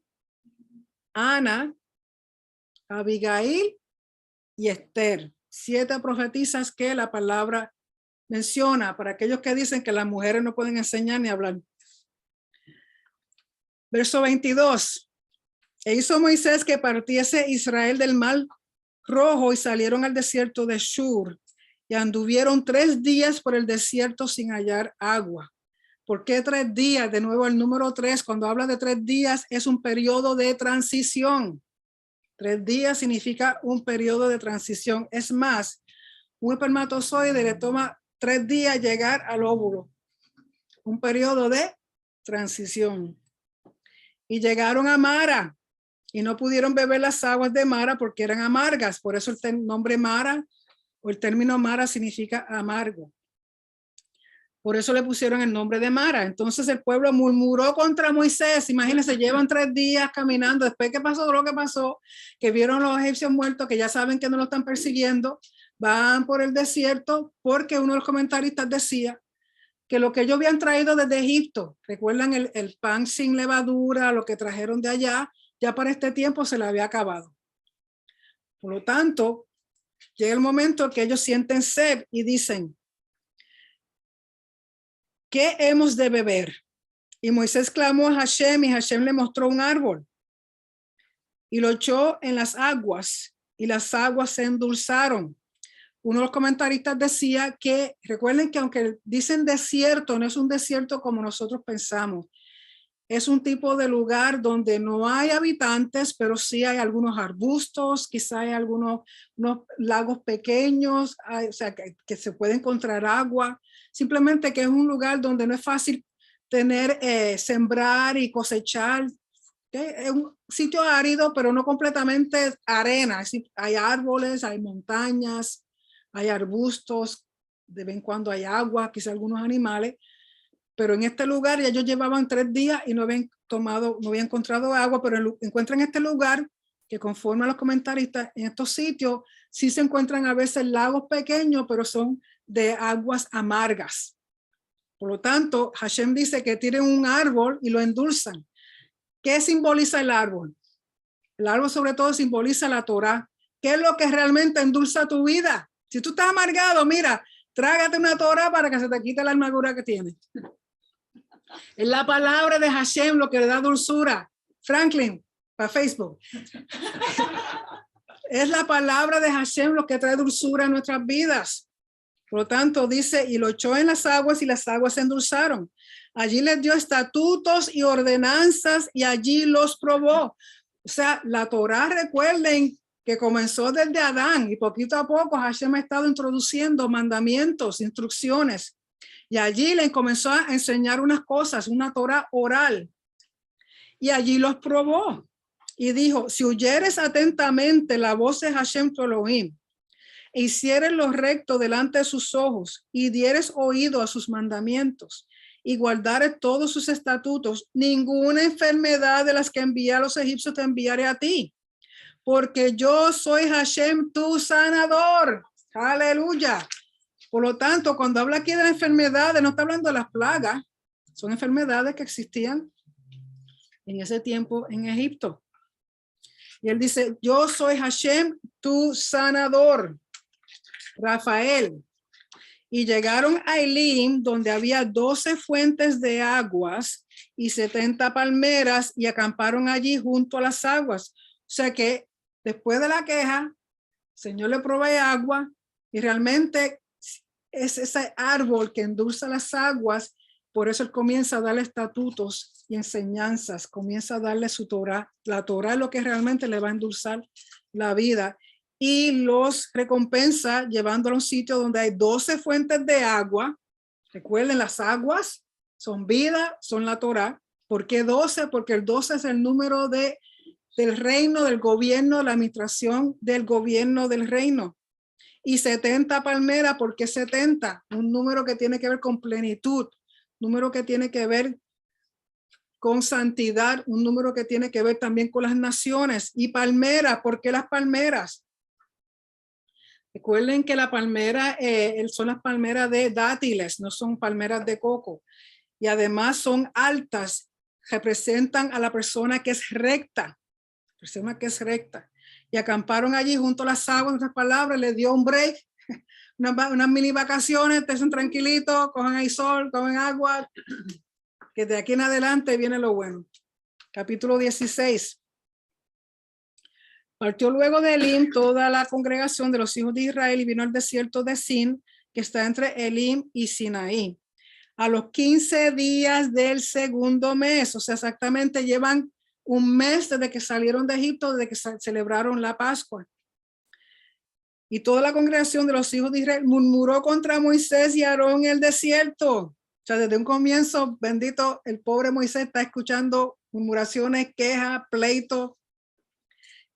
Ana, Abigail y Esther. 7 profetisas que la palabra menciona para aquellos que dicen que las mujeres no pueden enseñar ni hablar. Verso 22. E hizo Moisés que partiese Israel del mar Rojo y salieron al desierto de Shur y anduvieron 3 días por el desierto sin hallar agua. ¿Por qué 3 días? De nuevo el número 3, cuando habla de 3 días, es un periodo de transición. 3 días significa un periodo de transición. Es más, un espermatozoide le toma 3 días llegar al óvulo. Un periodo de transición. Y llegaron a Mara y no pudieron beber las aguas de Mara porque eran amargas. Por eso el nombre Mara o el término Mara significa amargo. Por eso le pusieron el nombre de Mara. Entonces el pueblo murmuró contra Moisés. Imagínense, llevan 3 días caminando. Después que pasó lo que pasó, que vieron los egipcios muertos, que ya saben que no lo están persiguiendo, van por el desierto porque uno de los comentaristas decía que lo que ellos habían traído desde Egipto, recuerdan el pan sin levadura, lo que trajeron de allá, ya para este tiempo se le había acabado. Por lo tanto, llega el momento que ellos sienten sed y dicen: ¿qué hemos de beber? Y Moisés clamó a Hashem y Hashem le mostró un árbol y lo echó en las aguas y las aguas se endulzaron. Uno de los comentaristas decía que, recuerden que aunque dicen desierto, no es un desierto como nosotros pensamos. Es un tipo de lugar donde no hay habitantes, pero sí hay algunos arbustos, quizá hay unos lagos pequeños, o sea, que se puede encontrar agua. Simplemente que es un lugar donde no es fácil sembrar y cosechar. Es un sitio árido, pero no completamente arena. Hay árboles, hay montañas, hay arbustos, de vez en cuando hay agua, quizá algunos animales. Pero en este lugar ya ellos llevaban 3 días y no habían encontrado agua, pero encuentran este lugar que, conforme a los comentaristas, en estos sitios sí se encuentran a veces lagos pequeños, pero son de aguas amargas. Por lo tanto, Hashem dice que tienen un árbol y lo endulzan. ¿Qué simboliza el árbol? El árbol sobre todo simboliza la Torá. ¿Qué es lo que realmente endulza tu vida? Si tú estás amargado, mira, trágate una Torá para que se te quite la amargura que tienes. Es la palabra de Hashem lo que le da dulzura. Franklin, para Facebook. Es la palabra de Hashem lo que trae dulzura a nuestras vidas. Por lo tanto, dice, y lo echó en las aguas y las aguas se endulzaron. Allí les dio estatutos y ordenanzas y allí los probó. O sea, la Torá, recuerden que comenzó desde Adán y poquito a poco Hashem ha estado introduciendo mandamientos, instrucciones. Y allí le comenzó a enseñar unas cosas, una Torá oral. Y allí los probó. Y dijo, si oyeres atentamente la voz de Hashem tu Elohim, e hicieres lo recto delante de sus ojos, y dieres oído a sus mandamientos, y guardares todos sus estatutos, ninguna enfermedad de las que envié a los egipcios te enviaré a ti, porque yo soy Hashem tu sanador. Aleluya. Por lo tanto, cuando habla aquí de las enfermedades, no está hablando de las plagas, son enfermedades que existían en ese tiempo en Egipto. Y él dice, yo soy Hashem tu sanador. Rafael. Y llegaron a Elim, donde había 12 fuentes de aguas y 70 palmeras, y acamparon allí junto a las aguas. O sea que después de la queja, el Señor le provee agua, y realmente es ese árbol que endulza las aguas. Por eso él comienza a darle estatutos y enseñanzas, comienza a darle su Torá. La Torá es lo que realmente le va a endulzar la vida. Y los recompensa llevándolo a un sitio donde hay 12 fuentes de agua. Recuerden, las aguas son vida, son la Torá. ¿Por qué 12? Porque el 12 es el número del reino, del gobierno, la administración del gobierno del reino. Y 70 palmeras, ¿por qué 70? Un número que tiene que ver con plenitud, número que tiene que ver con santidad, un número que tiene que ver también con las naciones. Y palmeras, ¿por qué las palmeras? Recuerden que la palmera son las palmeras de dátiles, no son palmeras de coco. Y además son altas, representan a la persona que es recta, persona que es recta. Y acamparon allí junto a las aguas, en otras palabras, les dio un break, unas mini vacaciones, estén tranquilitos, cojan ahí sol, cogen agua, que de aquí en adelante viene lo bueno. Capítulo 16. Partió luego de Elim toda la congregación de los hijos de Israel y vino al desierto de Sin, que está entre Elim y Sinaí. A los 15 días del segundo mes, o sea, exactamente llevan un mes desde que salieron de Egipto, desde que celebraron la Pascua. Y toda la congregación de los hijos de Israel murmuró contra Moisés y Aarón en el desierto. O sea, desde un comienzo, bendito, el pobre Moisés está escuchando murmuraciones, quejas, pleitos.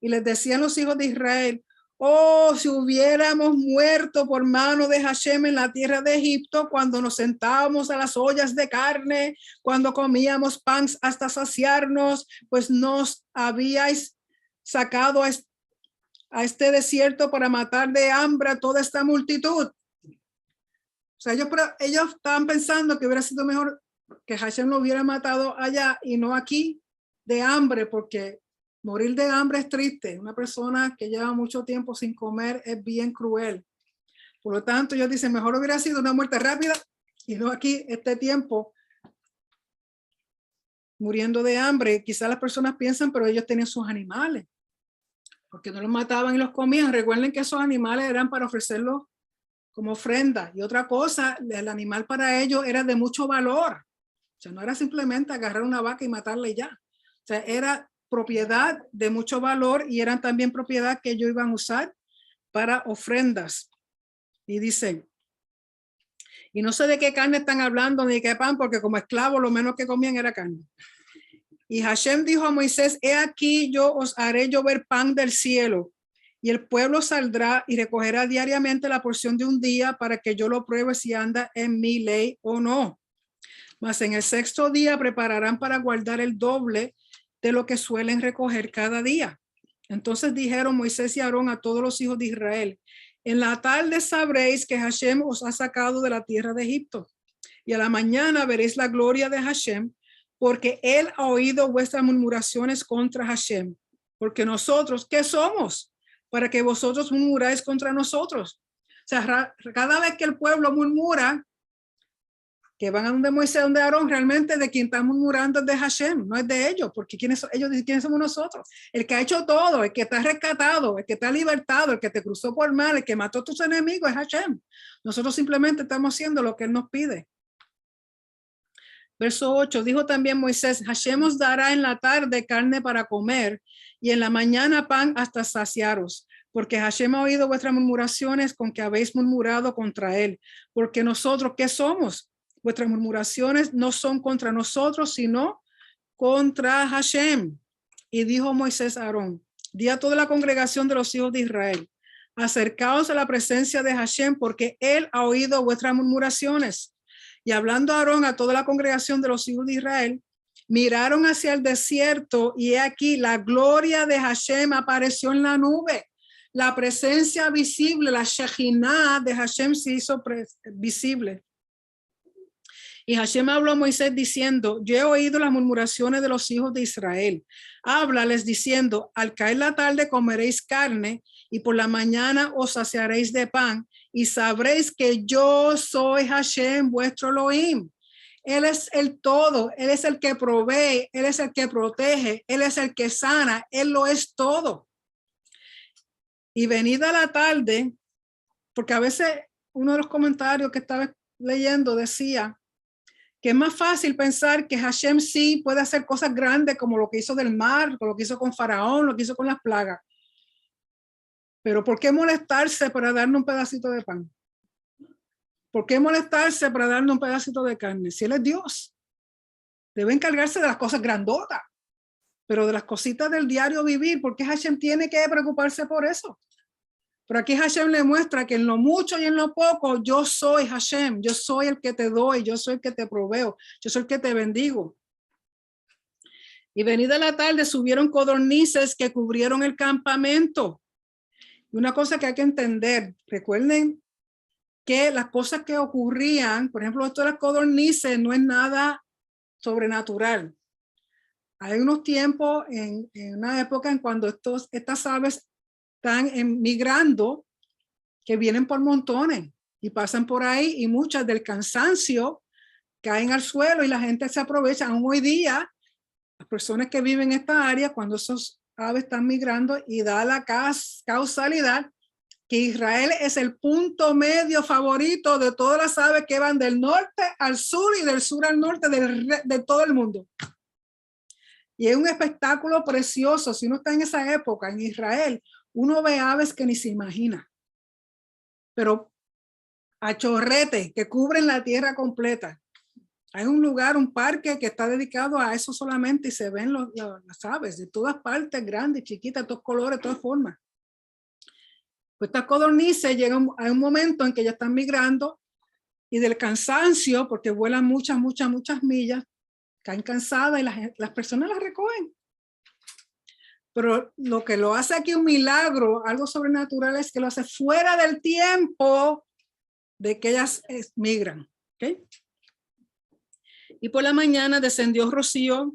Y les decían los hijos de Israel, oh, si hubiéramos muerto por mano de Hashem en la tierra de Egipto, cuando nos sentábamos a las ollas de carne, cuando comíamos pan hasta saciarnos, pues nos habíais sacado a este desierto para matar de hambre a toda esta multitud. O sea, ellos estaban pensando que hubiera sido mejor que Hashem lo hubiera matado allá y no aquí de hambre, porque morir de hambre es triste. Una persona que lleva mucho tiempo sin comer es bien cruel. Por lo tanto, ellos dicen, mejor hubiera sido una muerte rápida y no aquí este tiempo muriendo de hambre. Quizás las personas piensan, pero ellos tenían sus animales, porque no los mataban y los comían. Recuerden que esos animales eran para ofrecerlos como ofrenda. Y otra cosa, el animal para ellos era de mucho valor. O sea, no era simplemente agarrar una vaca y matarla y ya. O sea, era propiedad de mucho valor y eran también propiedad que ellos iban a usar para ofrendas. Y dicen, y no sé de qué carne están hablando ni de qué pan, porque como esclavos lo menos que comían era carne. Y Hashem dijo a Moisés, he aquí yo os haré llover pan del cielo, y el pueblo saldrá y recogerá diariamente la porción de un día para que yo lo pruebe si anda en mi ley o no. Mas en el sexto día prepararán para guardar el doble de lo que suelen recoger cada día. Entonces dijeron Moisés y Aarón a todos los hijos de Israel, en la tarde sabréis que Hashem os ha sacado de la tierra de Egipto. y a la mañana veréis la gloria de Hashem, porque él ha oído vuestras murmuraciones contra Hashem. Porque nosotros, ¿qué somos? Para que vosotros murmuráis contra nosotros. O sea, cada vez que el pueblo murmura, que van a donde Moisés, donde Aarón, realmente de quien está murmurando es de Hashem, no es de ellos, porque ellos dicen quiénes somos nosotros. El que ha hecho todo, el que está rescatado, el que está libertado, el que te cruzó por mal, el que mató a tus enemigos es Hashem. Nosotros simplemente estamos haciendo lo que él nos pide. Verso 8, dijo también Moisés, Hashem os dará en la tarde carne para comer y en la mañana pan hasta saciaros, porque Hashem ha oído vuestras murmuraciones con que habéis murmurado contra él. Porque nosotros, ¿qué somos? Vuestras murmuraciones no son contra nosotros, sino contra Hashem. Y dijo Moisés a Aarón, di a toda la congregación de los hijos de Israel, acercaos a la presencia de Hashem, porque él ha oído vuestras murmuraciones. Y hablando Aarón a toda la congregación de los hijos de Israel, miraron hacia el desierto y he aquí la gloria de Hashem apareció en la nube. La presencia visible, la Shejinah de Hashem se hizo visible. Y Hashem habló a Moisés diciendo, yo he oído las murmuraciones de los hijos de Israel. Háblales diciendo, al caer la tarde comeréis carne y por la mañana os saciaréis de pan y sabréis que yo soy Hashem, vuestro Elohim. Él es el todo, él es el que provee, él es el que protege, él es el que sana, él lo es todo. Y venida la tarde, porque a veces uno de los comentarios que estaba leyendo decía que es más fácil pensar que Hashem sí puede hacer cosas grandes como lo que hizo del mar, lo que hizo con Faraón, lo que hizo con las plagas. Pero ¿por qué molestarse para darnos un pedacito de pan? ¿Por qué molestarse para darnos un pedacito de carne? Si él es Dios, debe encargarse de las cosas grandotas, pero de las cositas del diario vivir, ¿por qué Hashem tiene que preocuparse por eso? Pero aquí Hashem le muestra que en lo mucho y en lo poco, yo soy Hashem, yo soy el que te doy, yo soy el que te proveo, yo soy el que te bendigo. Y venida la tarde subieron codornices que cubrieron el campamento. Y una cosa que hay que entender, recuerden que las cosas que ocurrían, por ejemplo, esto de las codornices no es nada sobrenatural. Hay unos tiempos, en una época en cuando estas aves están migrando, que vienen por montones y pasan por ahí y muchas del cansancio caen al suelo y la gente se aprovecha. Aún hoy día, las personas que viven en esta área, cuando esos aves están migrando y da la causalidad que Israel es el punto medio favorito de todas las aves que van del norte al sur y del sur al norte de todo el mundo. Y es un espectáculo precioso. Si uno está en esa época en Israel, uno ve aves que ni se imagina, pero a chorrete que cubren la tierra completa. Hay un lugar, un parque que está dedicado a eso solamente y se ven las aves de todas partes, grandes, chiquitas, todos colores, todas formas. Pues estas codornices llegan a un momento en que ya están migrando y del cansancio, porque vuelan muchas millas, caen cansadas y las personas las recogen. Pero lo que lo hace aquí un milagro, algo sobrenatural, es que lo hace fuera del tiempo de que ellas migran. ¿Okay? Y por la mañana descendió rocío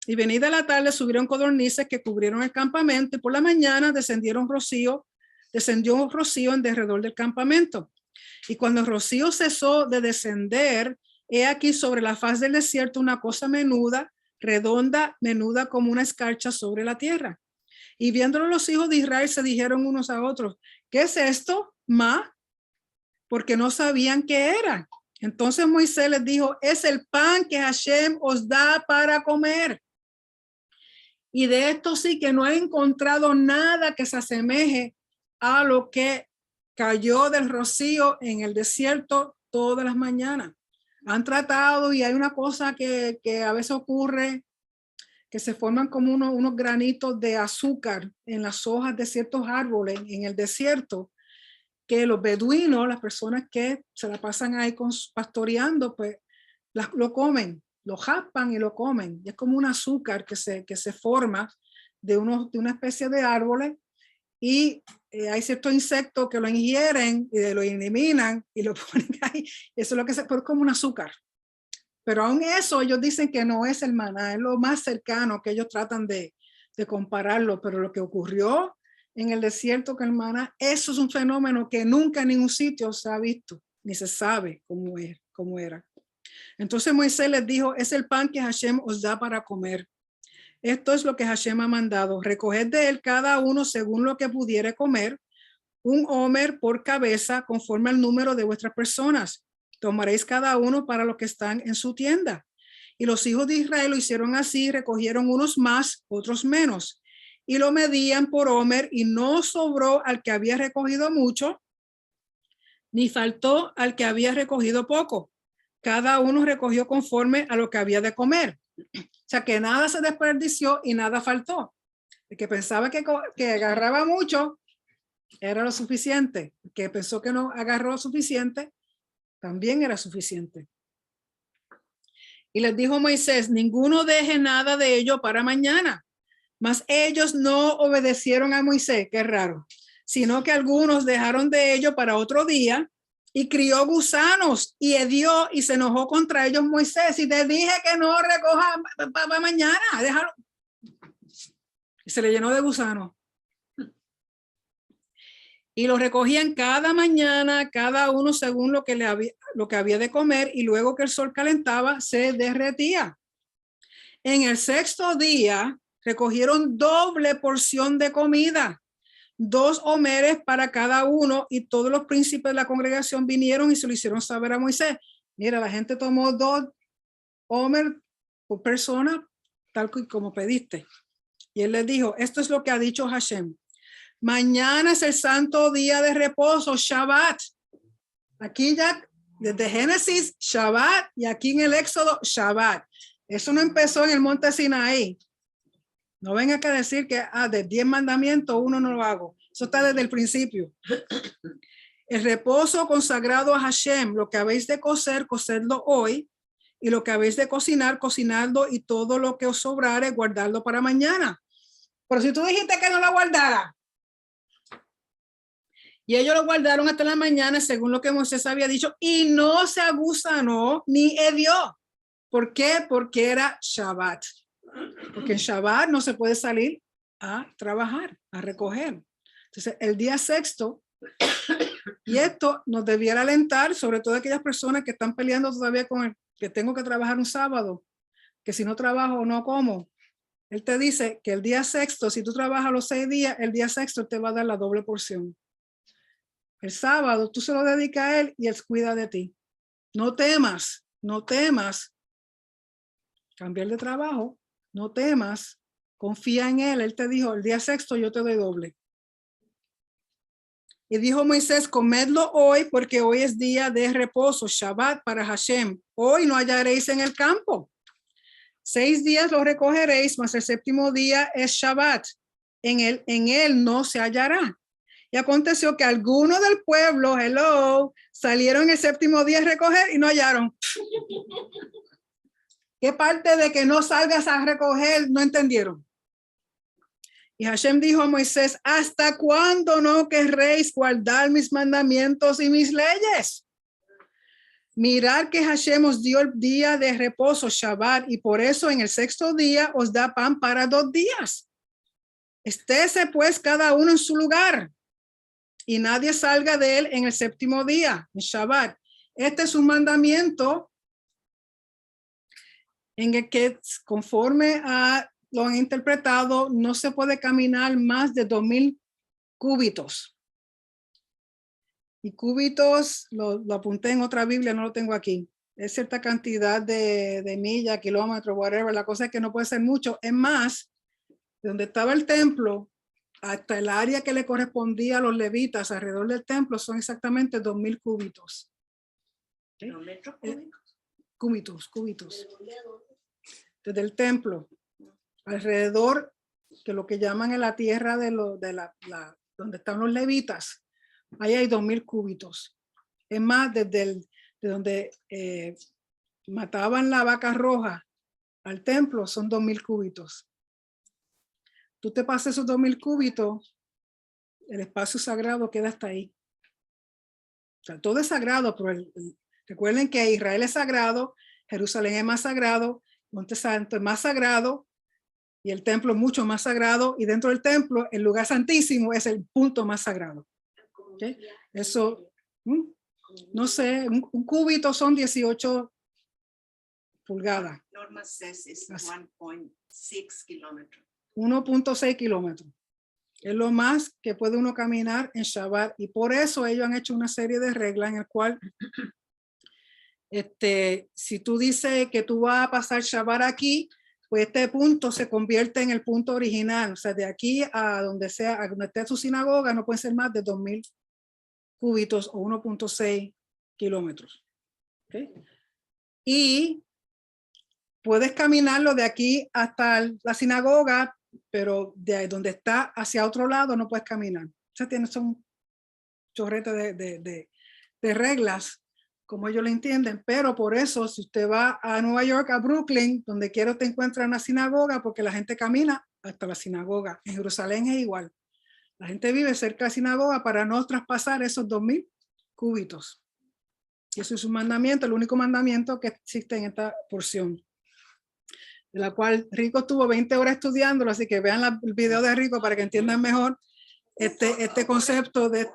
y venida la tarde subieron codornices que cubrieron el campamento y por la mañana descendió rocío en derredor del campamento. Y cuando el rocío cesó de descender, he aquí sobre la faz del desierto una cosa menuda, redonda, menuda como una escarcha sobre la tierra. Y viéndolo los hijos de Israel se dijeron unos a otros, ¿qué es esto, ma? Porque no sabían qué era. Entonces Moisés les dijo, es el pan que Hashem os da para comer. Y de esto sí que no he encontrado nada que se asemeje a lo que cayó del rocío en el desierto todas las mañanas. Han tratado y hay una cosa que a veces ocurre, que se forman como unos granitos de azúcar en las hojas de ciertos árboles en el desierto, que los beduinos, las personas que se la pasan ahí pastoreando, pues lo comen, lo jaspan y lo comen. Y es como un azúcar que se forma de una especie de árboles y hay ciertos insectos que lo ingieren y lo eliminan y lo ponen ahí. Eso es lo que se pone como un azúcar. Pero aún eso, ellos dicen que no es el maná, es lo más cercano que ellos tratan de compararlo. Pero lo que ocurrió en el desierto con el maná, eso es un fenómeno que nunca en ningún sitio se ha visto, ni se sabe cómo era. Entonces Moisés les dijo, es el pan que Hashem os da para comer. Esto es lo que Hashem ha mandado. Recoged de él cada uno según lo que pudiere comer, un homer por cabeza conforme al número de vuestras personas. Tomaréis cada uno para los que están en su tienda. Y los hijos de Israel lo hicieron así, recogieron unos más, otros menos. Y lo medían por homer y no sobró al que había recogido mucho, ni faltó al que había recogido poco. Cada uno recogió conforme a lo que había de comer. O sea que nada se desperdició y nada faltó. El que pensaba que agarraba mucho era lo suficiente. El que pensó que no agarró suficiente también era suficiente. Y les dijo Moisés, ninguno deje nada de ello para mañana. Mas ellos no obedecieron a Moisés, qué raro, sino que algunos dejaron de ello para otro día y crió gusanos y hedió y se enojó contra ellos Moisés. Y te dije que no recoja para mañana, déjalo. Y se le llenó de gusanos. Y lo recogían cada mañana, cada uno según lo que había de comer, y luego que el sol calentaba, se derretía. En el sexto día recogieron doble porción de comida, 2 homeres para cada uno, y todos los príncipes de la congregación vinieron y se lo hicieron saber a Moisés. Mira, la gente tomó 2 homer por persona, tal como pediste. Y él les dijo, esto es lo que ha dicho Hashem. Mañana es el santo día de reposo, Shabbat. Aquí ya, desde Génesis, Shabbat, y aquí en el Éxodo, Shabbat. Eso no empezó en el monte Sinaí. No venga a decir que de 10 mandamientos uno no lo hago. Eso está desde el principio. El reposo consagrado a Hashem, lo que habéis de cocer, cocedlo hoy, y lo que habéis de cocinar, cocinadlo, y todo lo que os sobrare, guardadlo para mañana. Pero si tú dijiste que no lo guardara, y ellos lo guardaron hasta la mañana, según lo que Moisés había dicho, y no se agusanó ni hedió. ¿Por qué? Porque era Shabbat. Porque en Shabbat no se puede salir a trabajar, a recoger. Entonces, el día sexto, y esto nos debiera alentar, sobre todo aquellas personas que están peleando todavía con el que tengo que trabajar un sábado, que si no trabajo no como. Él te dice que el día sexto, si tú trabajas los 6 días, el día sexto te va a dar la doble porción. El sábado tú se lo dedicas a él y él cuida de ti. No temas, no temas cambiar de trabajo, no temas, confía en él. Él te dijo, el día sexto yo te doy doble. Y dijo Moisés, comedlo hoy porque hoy es día de reposo, Shabbat para Hashem. Hoy no hallaréis en el campo. 6 días lo recogeréis, mas el séptimo día es Shabbat. En él no se hallará. Y aconteció que algunos del pueblo, salieron el séptimo día a recoger y no hallaron. ¿Qué parte de que no salgas a recoger no entendieron? Y Hashem dijo a Moisés, ¿hasta cuándo no querréis guardar mis mandamientos y mis leyes? Mirad que Hashem os dio el día de reposo, Shabbat, y por eso en el sexto día os da pan para 2 días. Estése pues cada uno en su lugar, y nadie salga de él en el séptimo día, en Shabbat. Este es un mandamiento en el que, conforme a lo han interpretado, no se puede caminar más de 2000 cúbitos. Y cúbitos, lo apunté en otra Biblia, no lo tengo aquí. Es cierta cantidad de millas, kilómetros, whatever. La cosa es que no puede ser mucho. Es más, de donde estaba el templo, hasta el área que le correspondía a los levitas alrededor del templo son exactamente 2000 cúbitos. ¿Sí? Cúbitos. Desde el templo, alrededor de lo que llaman en la tierra de donde están los levitas, ahí hay 2000 cúbitos. Es más, de donde mataban la vaca roja al templo son 2000 cúbitos. Tú te pasas esos 2000 cúbitos el espacio sagrado queda hasta ahí. O sea, todo es sagrado, pero recuerden que Israel es sagrado, Jerusalén es más sagrado, Monte Santo es más sagrado y el templo es mucho más sagrado, y dentro del templo el lugar santísimo es el punto más sagrado. ¿Okay? Eso, no sé, un cúbito son 18 pulgadas. Norma says it's 1.6 kilómetros. 1.6 kilómetros. Es lo más que puede uno caminar en Shabbat, y por eso ellos han hecho una serie de reglas en el cual si tú dices que tú vas a pasar Shabbat aquí, pues este punto se convierte en el punto original. O sea, de aquí a donde sea, a donde esté tu sinagoga, no puede ser más de 2000 cúbitos o 1.6 kilómetros. ¿Okay? Y puedes caminarlo de aquí hasta la sinagoga, pero de donde está hacia otro lado no puedes caminar. O sea, son chorretes de reglas, como ellos lo entienden, pero por eso si usted va a Nueva York, a Brooklyn, donde quiera te encuentra una sinagoga, porque la gente camina hasta la sinagoga. En Jerusalén es igual. La gente vive cerca de la sinagoga para no traspasar esos 2000 cúbitos. Y eso es un mandamiento, el único mandamiento que existe en esta porción, de la cual Rico estuvo 20 horas estudiándolo, así que vean el video de Rico para que entiendan mejor este concepto de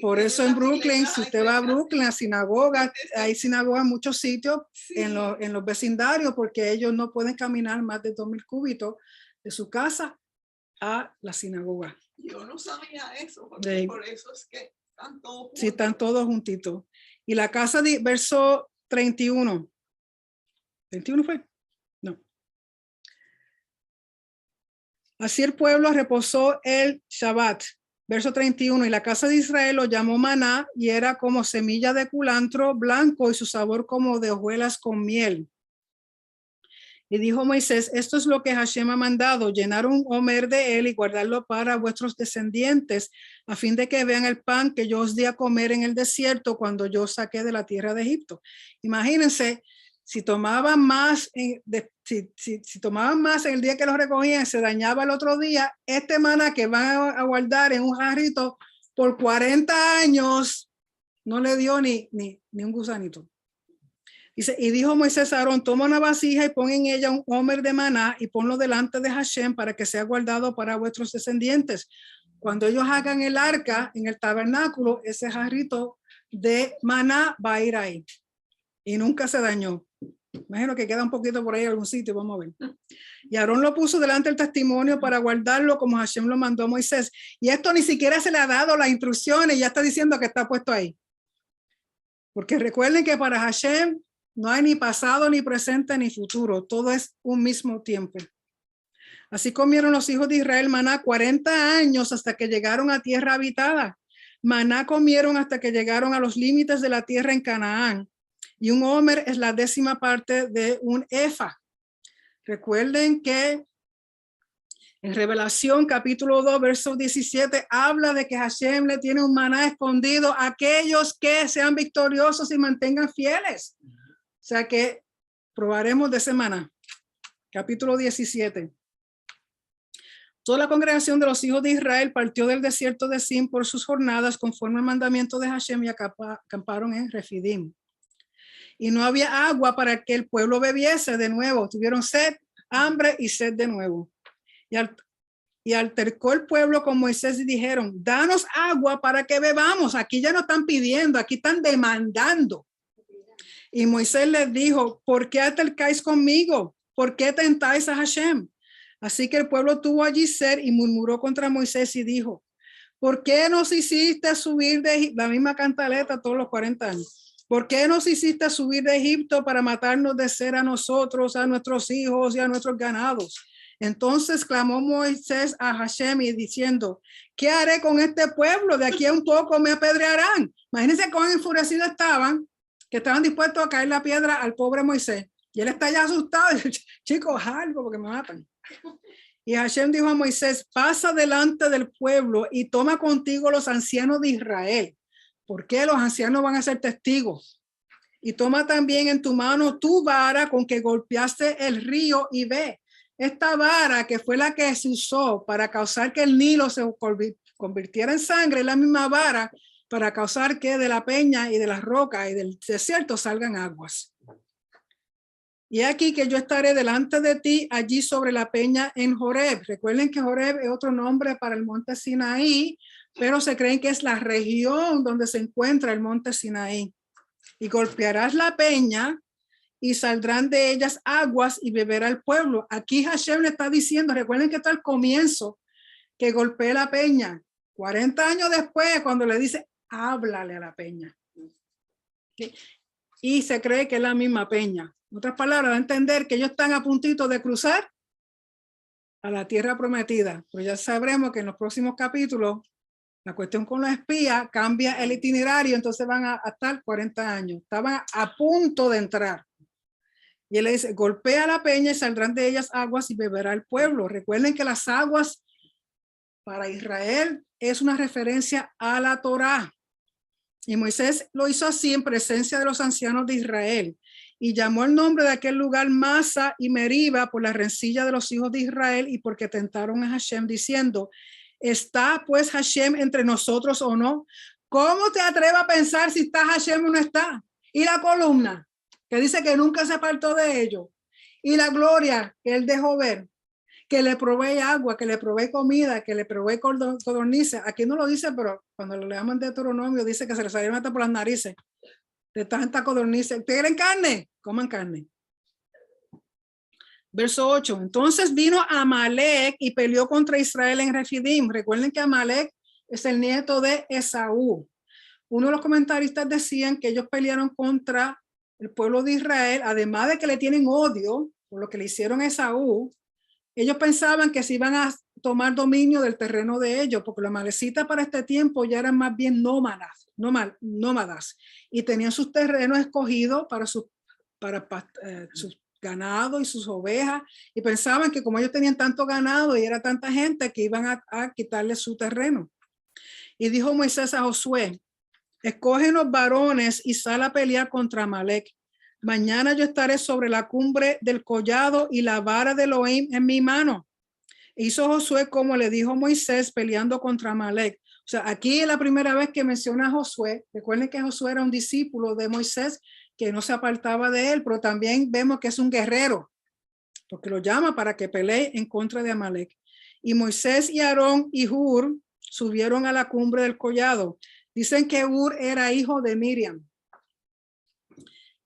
Por eso en Brooklyn, si usted va a Brooklyn, a sinagoga, hay sinagoga en muchos sitios, sí, en los vecindarios, porque ellos no pueden caminar más de 2000 cúbitos de su casa a la sinagoga. Yo no sabía eso, porque sí, por eso es que están todos juntos. Sí, están todos juntitos. Y la casa de verso 31. ¿21 fue? No. Así el pueblo reposó el Shabbat. Verso 31. Y la casa de Israel lo llamó maná, y era como semilla de culantro blanco y su sabor como de hojuelas con miel. Y dijo Moisés, esto es lo que Hashem ha mandado, llenar un homer de él y guardarlo para vuestros descendientes, a fin de que vean el pan que yo os di a comer en el desierto cuando yo os saqué de la tierra de Egipto. Imagínense, si tomaban más, si tomaban más en el día que los recogían, se dañaba el otro día, este maná que van a guardar en un jarrito por 40 años, no le dio ni un gusanito. Dice, y dijo Moisés a Aarón, toma una vasija y pon en ella un homer de maná y ponlo delante de Hashem para que sea guardado para vuestros descendientes. Cuando ellos hagan el arca en el tabernáculo, ese jarrito de maná va a ir ahí. Y nunca se dañó. Imagino que queda un poquito por ahí en algún sitio, vamos a ver. Y Aarón lo puso delante del testimonio para guardarlo como Hashem lo mandó a Moisés. Y esto ni siquiera se le ha dado las instrucciones, ya está diciendo que está puesto ahí. Porque recuerden que para Hashem no hay ni pasado, ni presente, ni futuro. Todo es un mismo tiempo. Así comieron los hijos de Israel maná 40 años hasta que llegaron a tierra habitada. Maná comieron hasta que llegaron a los límites de la tierra en Canaán. Y un homer es la 10ª parte de un efa. Recuerden que en Revelación capítulo 2, verso 17, habla de que Hashem le tiene un maná escondido a aquellos que sean victoriosos y mantengan fieles. O sea que probaremos de semana. Capítulo 17. Toda la congregación de los hijos de Israel partió del desierto de Sin por sus jornadas conforme al mandamiento de Hashem y acamparon en Refidim. Y no había agua para que el pueblo bebiese de nuevo. Tuvieron sed, hambre y sed de nuevo. Y altercó el pueblo con Moisés y dijeron, danos agua para que bebamos. Aquí ya no están pidiendo, aquí están demandando. Y Moisés les dijo, ¿por qué altercáis conmigo? ¿Por qué tentáis a Hashem? Así que el pueblo tuvo allí sed y murmuró contra Moisés y dijo, ¿por qué nos hiciste subir de Egipto? La misma cantaleta todos los 40 años. ¿Por qué nos hiciste subir de Egipto para matarnos de sed a nosotros, a nuestros hijos y a nuestros ganados? Entonces clamó Moisés a Hashem y diciendo, ¿qué haré con este pueblo? De aquí a un poco me apedrearán. Imagínense cuán enfurecidos estaban, que estaban dispuestos a caer la piedra al pobre Moisés. Y él está ya asustado. Chicos, algo porque me matan. Y Hashem dijo a Moisés, pasa delante del pueblo y toma contigo los ancianos de Israel. ¿Por qué los ancianos van a ser testigos? Y toma también en tu mano tu vara con que golpeaste el río y ve. esta vara que fue la que se usó para causar que el Nilo se convirtiera en sangre, es la misma vara para causar que de la peña y de las rocas y del desierto salgan aguas. Y aquí que yo estaré delante de ti allí sobre la peña en Horeb. Recuerden que Horeb es otro nombre para el monte Sinaí, pero se creen que es la región donde se encuentra el monte Sinaí. Y golpearás la peña y saldrán de ellas aguas y beberá el pueblo. Aquí Hashem le está diciendo, recuerden que está al comienzo, que golpee la peña. 40 años después, cuando le dice, háblale a la peña. ¿Sí? Y se cree que es la misma peña. En otras palabras, va a entender que ellos están a puntito de cruzar a la tierra prometida. Pues ya sabremos que en los próximos capítulos, la cuestión con los espías cambia el itinerario, entonces van a estar 40 años. Estaban a punto de entrar. Y él le dice, golpea la peña y saldrán de ellas aguas y beberá el pueblo. Recuerden que las aguas para Israel es una referencia a la Torá. Y Moisés lo hizo así en presencia de los ancianos de Israel. Y llamó el nombre de aquel lugar Masa y Meriba por la rencilla de los hijos de Israel y porque tentaron a Hashem diciendo, ¿está pues Hashem entre nosotros o no? ¿Cómo te atreves a pensar si está Hashem o no está? Y la columna, que dice que nunca se apartó de ellos. Y la gloria que él dejó ver, que le provee agua, que le provee comida, que le provee codornices. Aquí no lo dice, pero cuando lo leamos en Deuteronomio dice que se le salieron hasta por las narices de tanta codornices. ¿Quieren carne? Coman carne. Verso 8. Entonces vino Amalek y peleó contra Israel en Refidim. Recuerden que Amalek es el nieto de Esaú. Uno de los comentaristas decían que ellos pelearon contra el pueblo de Israel, además de que le tienen odio por lo que le hicieron a Esaú. Ellos pensaban que se iban a tomar dominio del terreno de ellos, porque los amalecitas para este tiempo ya eran más bien nómadas y tenían sus terrenos escogidos para sus ganado y sus ovejas, y pensaban que como ellos tenían tanto ganado y era tanta gente que iban a quitarle su terreno. Y dijo Moisés a Josué, escógenos varones y sal a pelear contra Amalek. Mañana yo estaré sobre la cumbre del collado y la vara de Elohim en mi mano. Hizo Josué como le dijo Moisés peleando contra Amalek. O sea, aquí es la primera vez que menciona a Josué. Recuerden que Josué era un discípulo de Moisés que no se apartaba de él, pero también vemos que es un guerrero, porque lo llama para que pelee en contra de Amalek. Y Moisés y Aarón y Hur subieron a la cumbre del collado. Dicen que Hur era hijo de Miriam.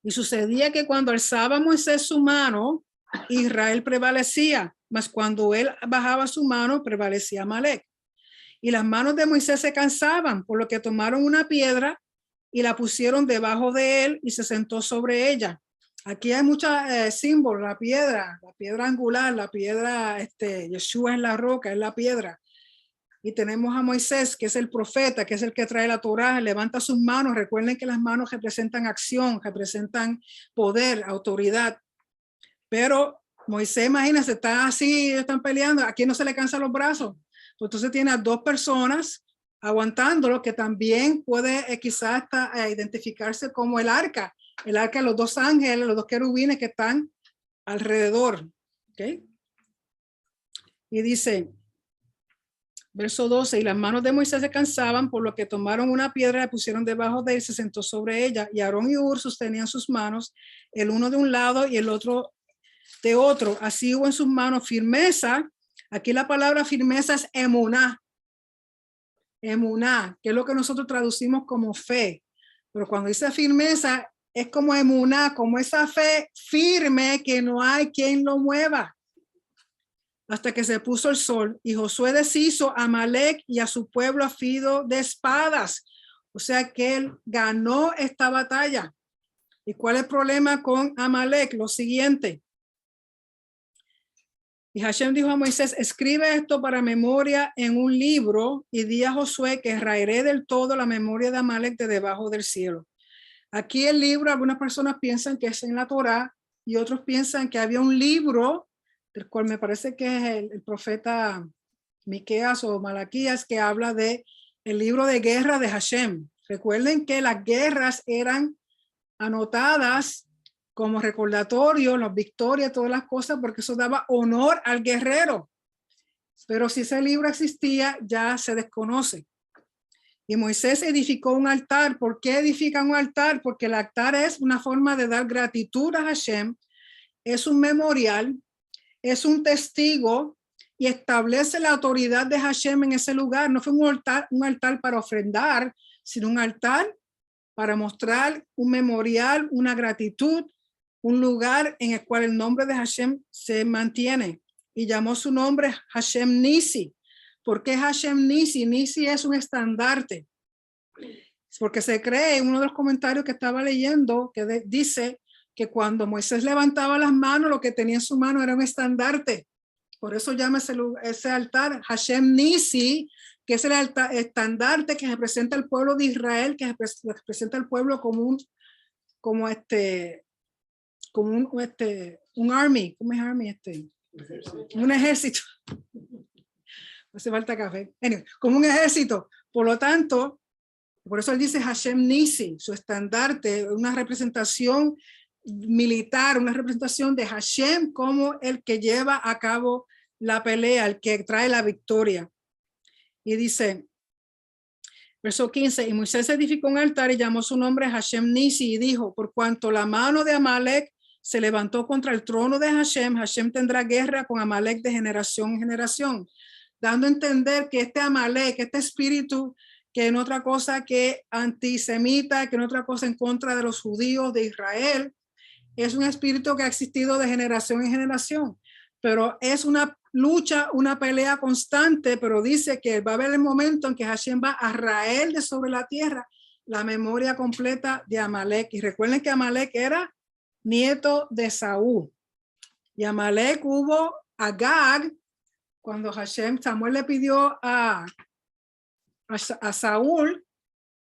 Y sucedía que cuando alzaba Moisés su mano, Israel prevalecía, mas cuando él bajaba su mano, prevalecía Amalek. Y las manos de Moisés se cansaban, por lo que tomaron una piedra y la pusieron debajo de él y se sentó sobre ella. Aquí hay muchos símbolos, la piedra angular, la piedra, Yeshua es la roca, es la piedra. Y tenemos a Moisés, que es el profeta, que es el que trae la Torá, levanta sus manos. Recuerden que las manos representan acción, representan poder, autoridad. Pero Moisés, imagínense, está así, están peleando, aquí no se le cansan los brazos. Entonces tiene a dos personas aguantándolo, que también puede quizás identificarse como el arca de los dos ángeles, los dos querubines que están alrededor. ¿Okay? Y dice, verso 12, y las manos de Moisés se cansaban, por lo que tomaron una piedra y la pusieron debajo de él, se sentó sobre ella, y Aarón y Hur sostenían sus manos, el uno de un lado y el otro de otro. Así hubo en sus manos firmeza. Aquí la palabra firmeza es emuná. Emuná, que es lo que nosotros traducimos como fe. Pero cuando dice firmeza, es como emuná, como esa fe firme que no hay quien lo mueva. Hasta que se puso el sol y Josué deshizo a Amalek y a su pueblo a filo de espadas. O sea que él ganó esta batalla. ¿Y cuál es el problema con Amalek? Lo siguiente. Y Hashem dijo a Moisés, escribe esto para memoria en un libro y di a Josué que raeré del todo la memoria de Amalek de debajo del cielo. Aquí el libro, algunas personas piensan que es en la Torá y otros piensan que había un libro del cual me parece que es el profeta Miqueas o Malaquías, que habla de el libro de guerra de Hashem. Recuerden que las guerras eran anotadas como recordatorio, las victorias, todas las cosas, porque eso daba honor al guerrero. Pero si ese libro existía, ya se desconoce. Y Moisés edificó un altar. ¿Por qué edifica un altar? Porque el altar es una forma de dar gratitud a Hashem, es un memorial, es un testigo y establece la autoridad de Hashem en ese lugar. No fue un altar para ofrendar, sino un altar para mostrar un memorial, una gratitud, un lugar en el cual el nombre de Hashem se mantiene. Y llamó su nombre Hashem Nisi. ¿Por qué Hashem Nisi? Nisi es un estandarte. Porque se cree, en uno de los comentarios que estaba leyendo, que dice que cuando Moisés levantaba las manos, lo que tenía en su mano era un estandarte. Por eso llama ese altar Hashem Nisi, que es el estandarte que representa el pueblo de Israel, que representa el pueblo como un army. ¿Cómo es army? Un ejército. Hace falta café. Anyway, como un ejército. Por lo tanto, por eso él dice Hashem Nisi, su estandarte, una representación militar, una representación de Hashem como el que lleva a cabo la pelea, el que trae la victoria. Y dice, verso 15, y Moisés edificó un altar y llamó su nombre Hashem Nisi y dijo, por cuanto la mano de Amalek se levantó contra el trono de Hashem, Hashem tendrá guerra con Amalek de generación en generación, dando a entender que este Amalek, este espíritu, que no otra cosa que antisemita, que no otra cosa en contra de los judíos de Israel, es un espíritu que ha existido de generación en generación, pero es una lucha, una pelea constante, pero dice que va a haber el momento en que Hashem va a raer de sobre la tierra la memoria completa de Amalek. Y recuerden que Amalek era nieto de Saúl. Y Amalek hubo Agag, cuando Samuel le pidió a Saúl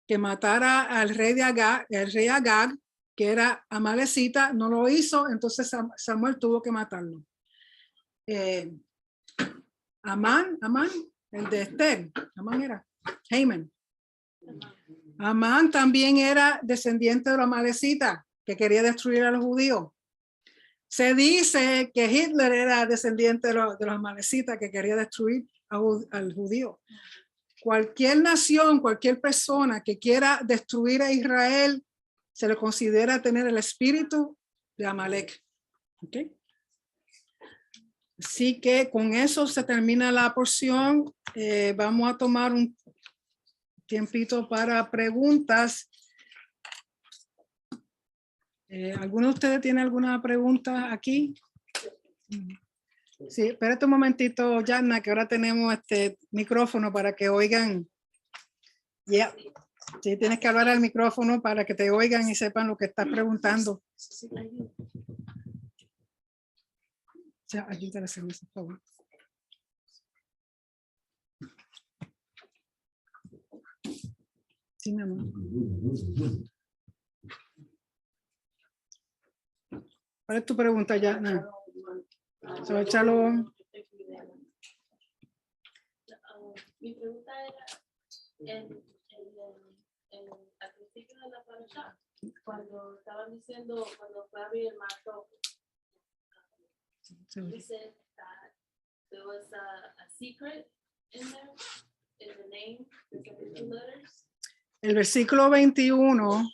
que matara al rey de Agag, el rey Agag, que era amalecita, no lo hizo, entonces Samuel tuvo que matarlo. Amán, el de Esther, Amán era Haman. Amán también era descendiente de los amalecitas, que quería destruir a los judíos. Se dice que Hitler era descendiente de los amalecitas, que quería destruir al judío. Cualquier nación, cualquier persona que quiera destruir a Israel, se le considera tener el espíritu de Amalek. ¿Okay? Así que con eso se termina la porción. Vamos a tomar un tiempito para preguntas. ¿Alguno de ustedes tiene alguna pregunta aquí? Sí, espérate un momentito, Yanna, que ahora tenemos este micrófono para que oigan. Yeah. Sí, tienes que hablar al micrófono para que te oigan y sepan lo que estás preguntando. Ya, ayúdale a hacer eso, por favor. Sí, mi amor. ¿Cuál es tu pregunta, Yanna? Échalo. Mi pregunta era al principio de la parasha, cuando estaban diciendo, cuando fue a abrir el mar rojo, dice that there was a secret in there, in the name, the 72 letters. El versículo 21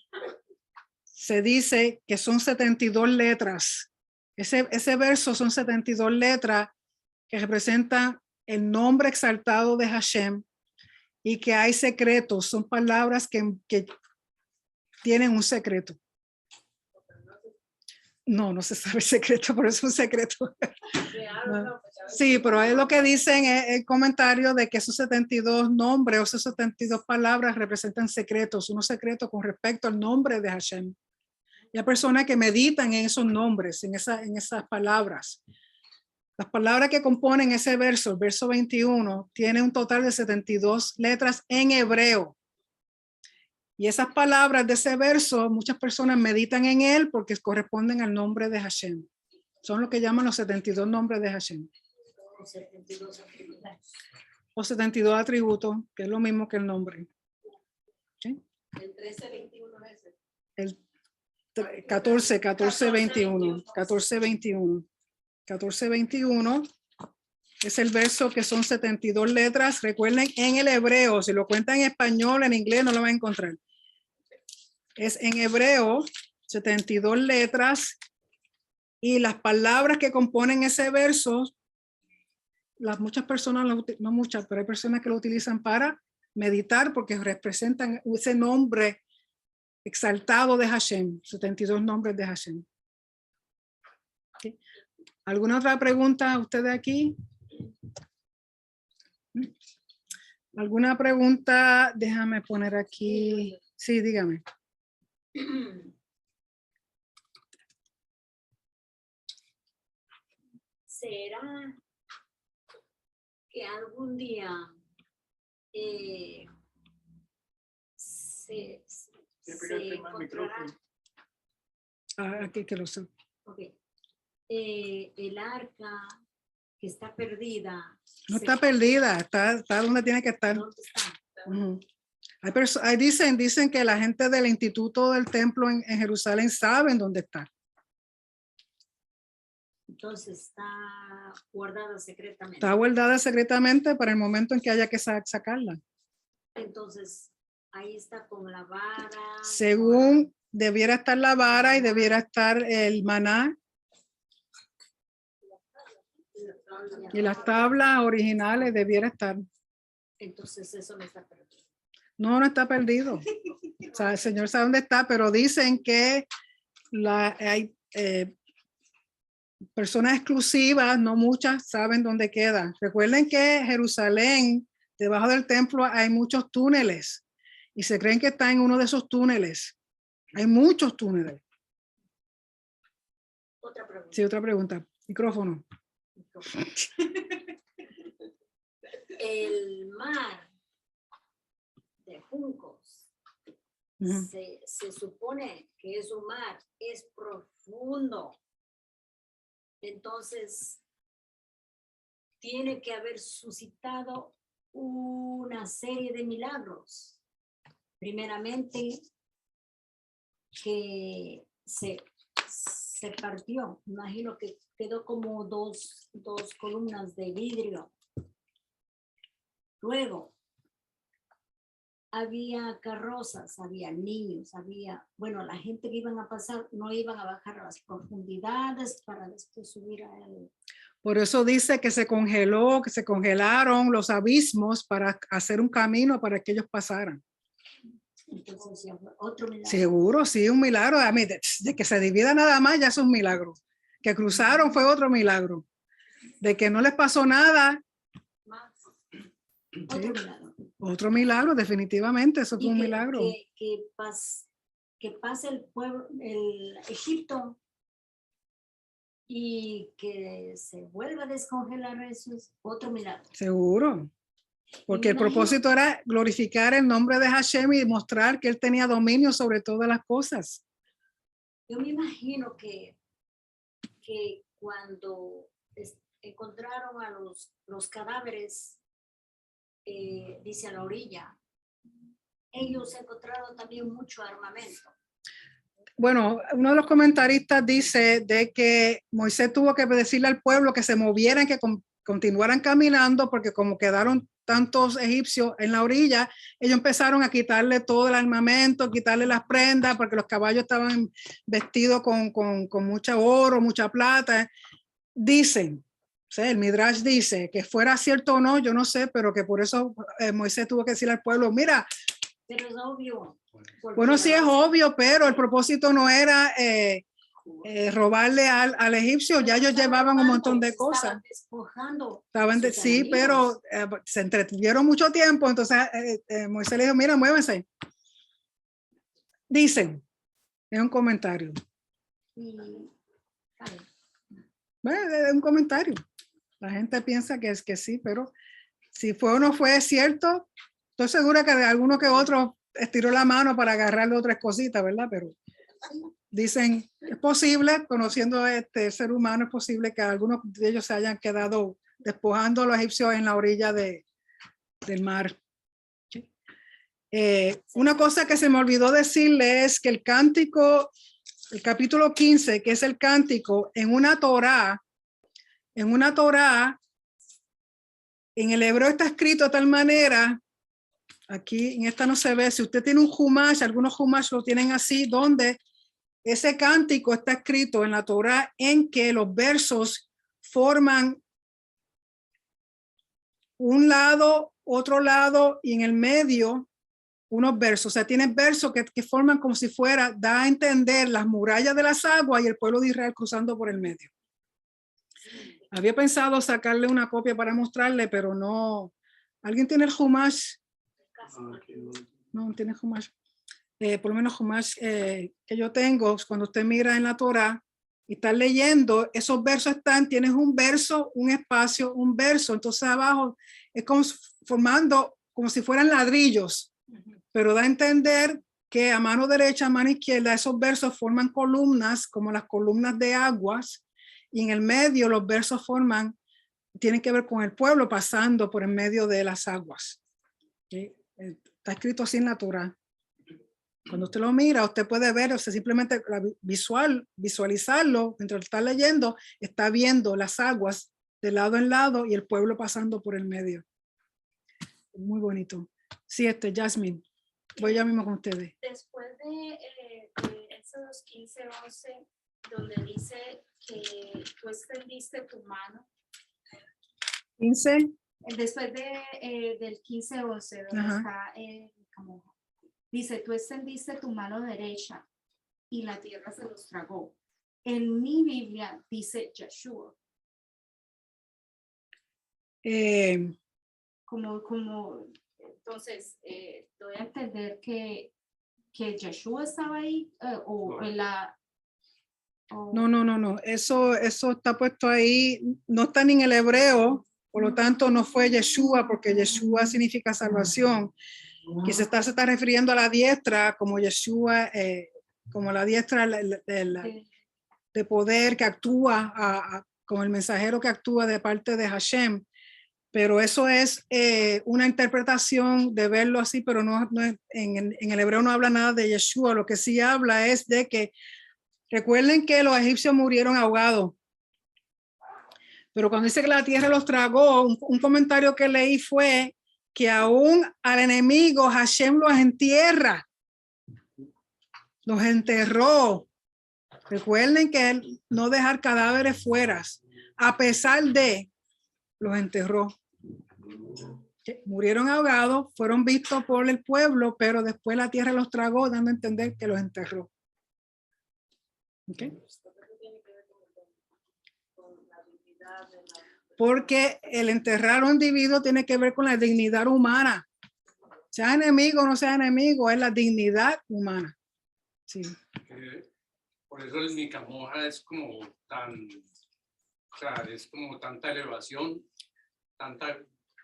se dice que son 72 letras. Ese verso son 72 letras que representan el nombre exaltado de Hashem y que hay secretos, son palabras que tienen un secreto. No se sabe el secreto, por eso es un secreto. Sí, pero es lo que dicen el comentario de que esos 72 nombres o esos 72 palabras representan secretos, unos secretos con respecto al nombre de Hashem. Y hay personas que meditan en esos nombres, en esas palabras. Las palabras que componen ese verso, el verso 21, tiene un total de 72 letras en hebreo. Y esas palabras de ese verso, muchas personas meditan en él porque corresponden al nombre de Hashem. Son lo que llaman los 72 nombres de Hashem. O 72 atributos, que es lo mismo que el nombre. ¿Sí? El 1321 es ese. 14, 21. 14:21 es el verso que son 72 letras. Recuerden, en el hebreo, si lo cuentan en español, en inglés no lo van a encontrar. Es en hebreo, 72 letras, y las palabras que componen ese verso, muchas personas, no muchas, pero hay personas que lo utilizan para meditar porque representan ese nombre exaltado de Hashem, 72 nombres de Hashem. ¿Okay? ¿Alguna otra pregunta a ustedes aquí? ¿Alguna pregunta? Déjame poner aquí. Sí, dígame. ¿Será que algún día se encontrará Aquí que lo sé. el arca que está perdida? No está perdida, está donde tiene que estar. ¿Dónde está? Dicen que la gente del Instituto del Templo en Jerusalén saben dónde está. Entonces está guardada secretamente. Está guardada secretamente para el momento en que haya que sacarla. Entonces ahí está con la vara. Según debiera estar la vara y debiera estar el maná. Y las tablas originales debiera estar. Entonces eso no está perdido. No está perdido. O sea, el Señor sabe dónde está, pero dicen que hay personas exclusivas, no muchas, saben dónde queda. Recuerden que Jerusalén, debajo del templo, hay muchos túneles y se creen que está en uno de esos túneles. Hay muchos túneles. Otra pregunta. Sí, otra pregunta. Micrófono. El mar de juncos, se supone que es un mar, es profundo. Entonces, tiene que haber suscitado una serie de milagros. Primeramente, que se partió. Imagino que quedó como dos columnas de vidrio. Luego, había carrozas, había niños, la gente que iban a pasar no iban a bajar a las profundidades para después subir a él. Por eso dice que se congelaron los abismos para hacer un camino para que ellos pasaran. Entonces, otro milagro. Seguro, sí, un milagro. A mí, de que se divida nada más ya es un milagro. Que cruzaron fue otro milagro. De que no les pasó nada. Otro milagro. Otro milagro, definitivamente, eso fue un milagro. Que pase el pueblo, el Egipto, y que se vuelva a descongelar, eso es otro milagro. Seguro. Porque el propósito era glorificar el nombre de Hashem y mostrar que él tenía dominio sobre todas las cosas. Yo me imagino que cuando encontraron a los cadáveres, dice a la orilla, ellos encontraron también mucho armamento. Bueno, uno de los comentaristas dice de que Moisés tuvo que decirle al pueblo que se movieran, que continuaran caminando, porque como quedaron tantos egipcios en la orilla, ellos empezaron a quitarle todo el armamento, quitarle las prendas, porque los caballos estaban vestidos con mucho oro, mucha plata. Dicen, o sea, el Midrash dice que fuera cierto o no, yo no sé, pero que por eso Moisés tuvo que decirle al pueblo, mira. Pero es obvio. Bueno, sí es obvio, pero el propósito no era robarle al egipcio, ya ellos llevaban un montón de cosas. Sí, pero se entretuvieron mucho tiempo, entonces Moisés le dijo, mira, muévense. Dicen, es un comentario. Bueno, es un comentario. La gente piensa que es que sí, pero si fue o no fue cierto, estoy segura que alguno que otro estiró la mano para agarrarle otras cositas, ¿verdad? Pero dicen, es posible, conociendo a este ser humano, es posible que algunos de ellos se hayan quedado despojando a los egipcios en la orilla del mar. Una cosa que se me olvidó decirle es que el cántico el capítulo 15, que es el cántico, en una Torá, en el hebreo está escrito de tal manera, aquí en esta no se ve, si usted tiene un Humash, algunos Humash lo tienen así, donde ese cántico está escrito en la Torá en que los versos forman un lado, otro lado y en el medio unos versos. O sea, tienen versos que forman como si fuera, da a entender las murallas de las aguas y el pueblo de Israel cruzando por el medio. Había pensado sacarle una copia para mostrarle, pero no. ¿Alguien tiene el Humash? No, tiene Humash. Por lo menos Humash que yo tengo, cuando usted mira en la Torá y está leyendo, esos versos tienes un verso, un espacio, un verso. Entonces abajo es como formando como si fueran ladrillos, pero da a entender que a mano derecha, a mano izquierda, esos versos forman columnas, como las columnas de aguas, y en el medio los versos tienen que ver con el pueblo pasando por en medio de las aguas. ¿Sí? Está escrito así en la Torá. Cuando usted lo mira, usted puede ver, o sea, simplemente visualizarlo, mientras está leyendo, está viendo las aguas de lado en lado y el pueblo pasando por el medio. Muy bonito. Sí, Jasmine, voy ya mismo con ustedes. Después de Éxodos 15:11, donde dice que tú extendiste tu mano. 15. Después del 15:11, donde está como dice, tú extendiste tu mano derecha y la tierra se los tragó. En mi Biblia dice Yeshua. Entonces, doy a entender que Yeshua estaba ahí No. Eso está puesto ahí. No está ni en el hebreo. Por lo tanto, no fue Yeshua, porque Yeshua significa salvación. Que se está refiriendo a la diestra como Yeshua, como la diestra de poder que actúa, como el mensajero que actúa de parte de Hashem. Pero eso es una interpretación de verlo así, pero no en el hebreo no habla nada de Yeshua. Lo que sí habla es de que recuerden que los egipcios murieron ahogados. Pero cuando dice que la tierra los tragó, un comentario que leí fue que aún al enemigo Hashem los entierra, los enterró. Recuerden que él no dejar cadáveres fuera, a pesar de los enterró. Murieron ahogados, fueron vistos por el pueblo, pero después la tierra los tragó, dando a entender que los enterró. ¿Okay? Porque el enterrar a un individuo tiene que ver con la dignidad humana. Sea enemigo o no sea enemigo, es la dignidad humana. Sí. Por eso el Micamoja es como es como tanta elevación,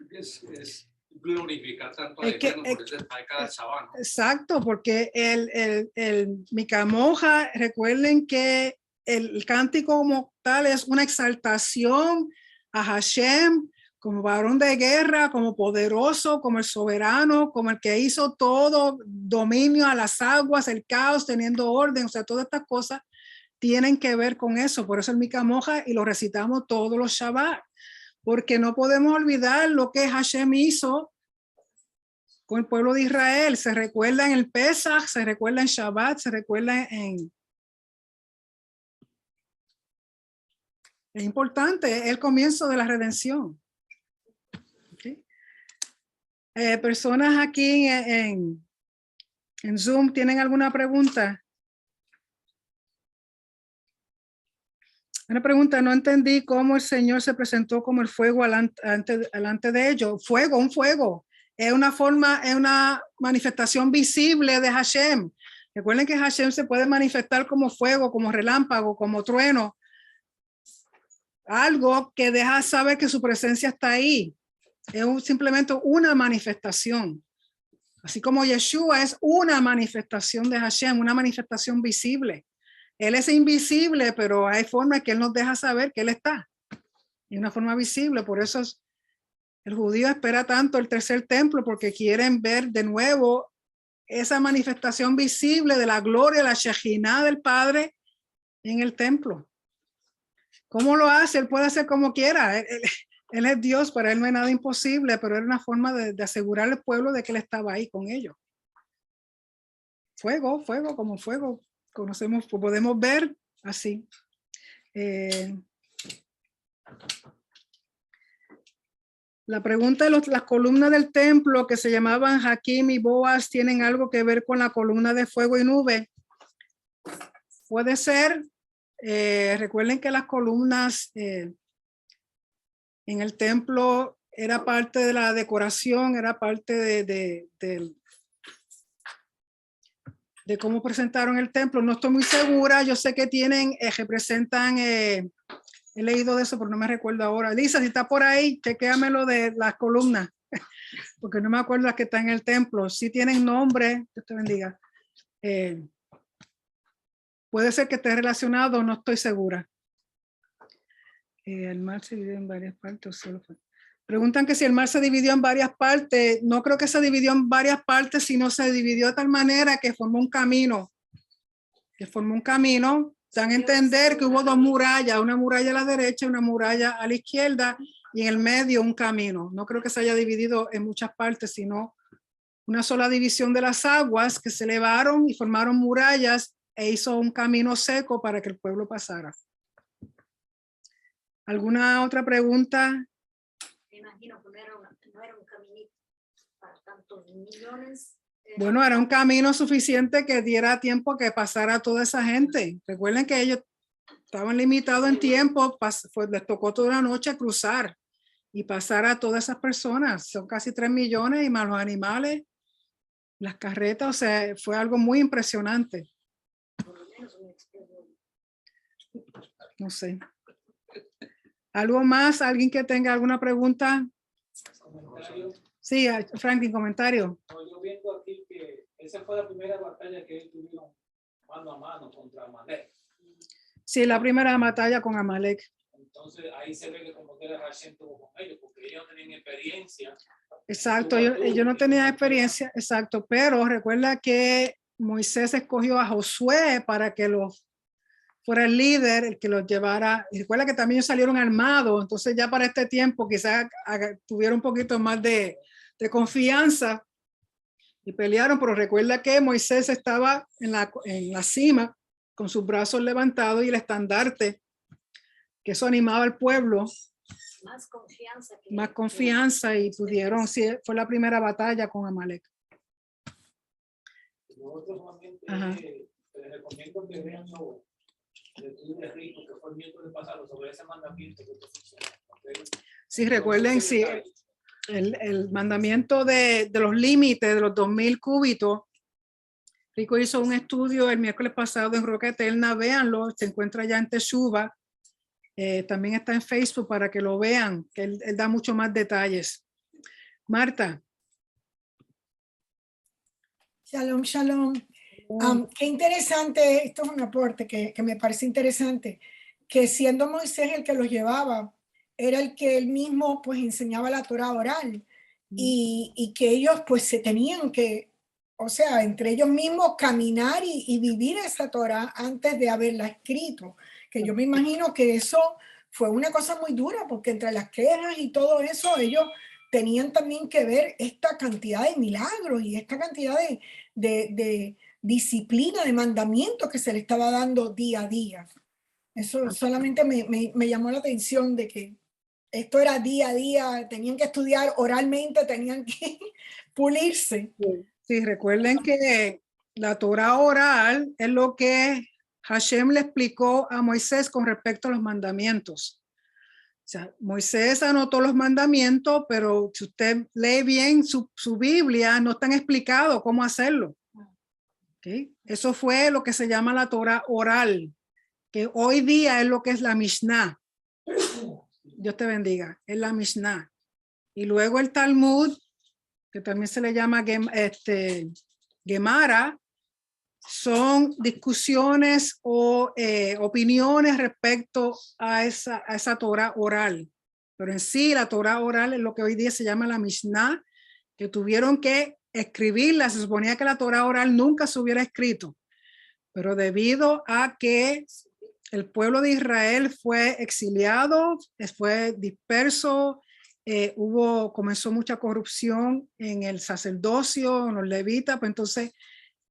es glorificar tanto a Eterno, por eso está cada sábado. Exacto, porque el Micamoja, recuerden que el cántico como tal es una exaltación a Hashem como varón de guerra, como poderoso, como el soberano, como el que hizo todo, dominio a las aguas, el caos, teniendo orden. O sea, todas estas cosas tienen que ver con eso. Por eso el Micamoja y lo recitamos todos los Shabbat, porque no podemos olvidar lo que Hashem hizo con el pueblo de Israel. Se recuerda en el Pesach, se recuerda en Shabbat, se recuerda en... Es importante, es el comienzo de la redención. ¿Okay? Personas aquí en Zoom, ¿tienen alguna pregunta? Una pregunta, no entendí cómo el Señor se presentó como el fuego delante de ellos. Fuego, un fuego. Es una manifestación visible de Hashem. Recuerden que Hashem se puede manifestar como fuego, como relámpago, como trueno. Algo que deja saber que su presencia está ahí. Es simplemente una manifestación. Así como Yeshua es una manifestación de Hashem, una manifestación visible. Él es invisible, pero hay formas que él nos deja saber que él está. Y una forma visible, por eso el judío espera tanto el tercer templo, porque quieren ver de nuevo esa manifestación visible de la gloria, la Shejinah del Padre en el templo. ¿Cómo lo hace? Él puede hacer como quiera. Él es Dios, para él no hay nada imposible, pero era una forma de asegurar al pueblo de que él estaba ahí con ellos. Fuego, fuego, como fuego. Conocemos, podemos ver así. La pregunta de las columnas del templo que se llamaban Jaquim y Boaz, ¿tienen algo que ver con la columna de fuego y nube? Puede ser. Recuerden que las columnas en el templo era parte de la decoración, era parte de cómo presentaron el templo. No estoy muy segura, yo sé que tienen, representan, he leído de eso, pero no me recuerdo ahora. Lisa, si está por ahí, chequéamelo de las columnas, porque no me acuerdo las que están en el templo. Sí tienen nombre, Dios te bendiga. Puede ser que esté relacionado, no estoy segura. El mar se dividió en varias partes. Solo fue. Preguntan que si el mar se dividió en varias partes. No creo que se dividió en varias partes, sino se dividió de tal manera que formó un camino. Dan a entender que hubo dos murallas, una muralla a la derecha y una muralla a la izquierda, y en el medio un camino. No creo que se haya dividido en muchas partes, sino una sola división de las aguas que se elevaron y formaron murallas e hizo un camino seco para que el pueblo pasara. ¿Alguna otra pregunta? Me imagino que no era un caminito para tantos millones. Bueno, era un camino suficiente que diera tiempo que pasara toda esa gente. Recuerden que ellos estaban limitados en tiempo, les tocó toda la noche cruzar y pasar a todas esas personas. Son casi 3 millones y más los animales, las carretas, o sea, fue algo muy impresionante. No sé. ¿Algo más? ¿Alguien que tenga alguna pregunta? Sí, Franklin, comentario. No, yo viendo aquí que esa fue la primera batalla que ellos tuvieron mano a mano contra Amalek. Sí, la primera batalla con Amalek. Entonces ahí se ve que como que era Hashem tuvo con ellos, porque ellos no tenían experiencia. Exacto, yo no tenía experiencia, exacto, pero recuerda que Moisés escogió a Josué para que fuera el líder, el que los llevara. Y recuerda que también ellos salieron armados, entonces ya para este tiempo quizás tuvieron un poquito más de confianza y pelearon, pero recuerda que Moisés estaba en la cima con sus brazos levantados y el estandarte, que eso animaba al pueblo. Más confianza y pudieron, sí, fue la primera batalla con Amalek. Nosotros solamente les recomiendo que vean el estudio de Rico, que fue el miércoles pasado, sobre ese mandamiento que funciona. Sí, recuerden, sí, el mandamiento de los límites de los 2000 cúbitos. Rico hizo un estudio el miércoles pasado en Roca Eterna, véanlo, se encuentra ya en Teshuva. También está en Facebook para que lo vean, que él da mucho más detalles. Marta. Shalom, shalom. Qué interesante, esto es un aporte que me parece interesante, que siendo Moisés el que los llevaba, era el que él mismo pues enseñaba la Torah oral y que ellos pues se tenían que, o sea, entre ellos mismos caminar y vivir esa Torah antes de haberla escrito. Que yo me imagino que eso fue una cosa muy dura, porque entre las quejas y todo eso, ellos tenían también que ver esta cantidad de milagros y esta cantidad de disciplina, de mandamientos que se le estaba dando día a día. Eso solamente me llamó la atención de que esto era día a día, tenían que estudiar oralmente, tenían que pulirse. Sí, recuerden que la Torah oral es lo que Hashem le explicó a Moisés con respecto a los mandamientos. O sea, Moisés anotó los mandamientos, pero si usted lee bien su Biblia, no están explicados cómo hacerlo. ¿Okay? Eso fue lo que se llama la Torah oral, que hoy día es lo que es la Mishnah. Dios te bendiga, es la Mishnah. Y luego el Talmud, que también se le llama Gemara, son discusiones o opiniones respecto a esa Torah oral. Pero en sí la Torah oral es lo que hoy día se llama la Mishnah, que tuvieron que escribirla. Se suponía que la Torah oral nunca se hubiera escrito, pero debido a que el pueblo de Israel fue exiliado, fue disperso, comenzó mucha corrupción en el sacerdocio, en los levitas, pues entonces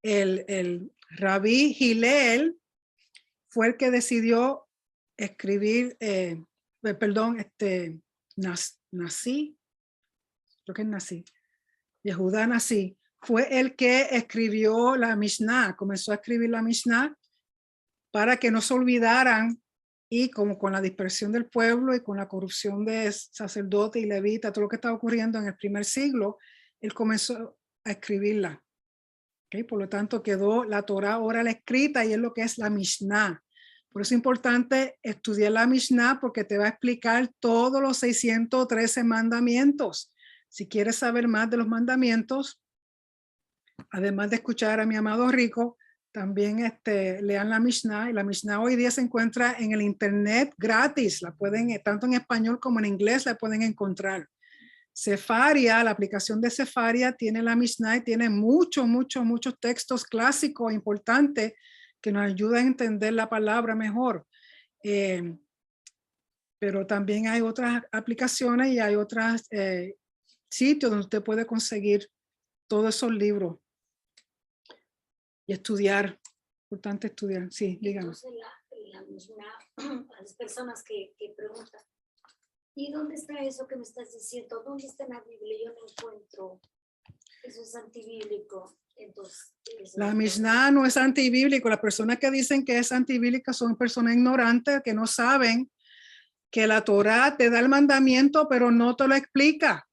el rabí Hillel fue el que decidió escribir, Nací, creo que es Nací, Yehudá Nací, fue el que escribió la Mishnah, comenzó a escribir la Mishnah para que no se olvidaran, y como con la dispersión del pueblo y con la corrupción de sacerdotes y levitas, todo lo que estaba ocurriendo en el primer siglo, él comenzó a escribirla. ¿Okay? Por lo tanto, quedó la Torá oral escrita y es lo que es la Mishnah. Por eso es importante estudiar la Mishnah porque te va a explicar todos los 613 mandamientos. Si quieres saber más de los mandamientos, además de escuchar a mi amado Rico, también lean la Mishnah. Y la Mishnah hoy día se encuentra en el internet gratis. La pueden, tanto en español como en inglés, la pueden encontrar. Sefaria, la aplicación de Sefaria tiene la Mishnah y tiene muchos textos clásicos importantes que nos ayudan a entender la palabra mejor. Pero también hay otras aplicaciones y hay otros sitios donde usted puede conseguir todos esos libros y estudiar. Importante estudiar. Sí, díganos. Entonces la Mishnah, a las personas que preguntan, ¿y dónde está eso que me estás diciendo? ¿Dónde está en la Biblia? Yo no encuentro. Eso es antibíblico. Entonces, la Mishnah no es antibíblico. Las personas que dicen que es antibíblica son personas ignorantes que no saben que la Torá te da el mandamiento, pero no te lo explica.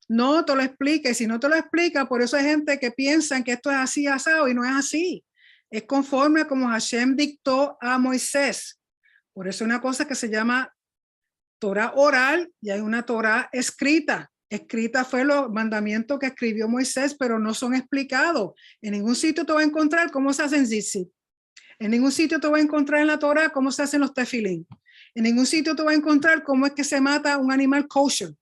No te lo explica. Y si no te lo explica, por eso hay gente que piensa que esto es así, asado, y no es así. Es conforme a como Hashem dictó a Moisés. Por eso hay una cosa que se llama Torá oral y hay una Torá escrita. Escrita fue los mandamientos que escribió Moisés, pero no son explicados. En ningún sitio te va a encontrar cómo se hacen tzitzit. En ningún sitio te va a encontrar en la Torá cómo se hacen los tefilín. En ningún sitio te va a encontrar cómo es que se mata un animal kosher.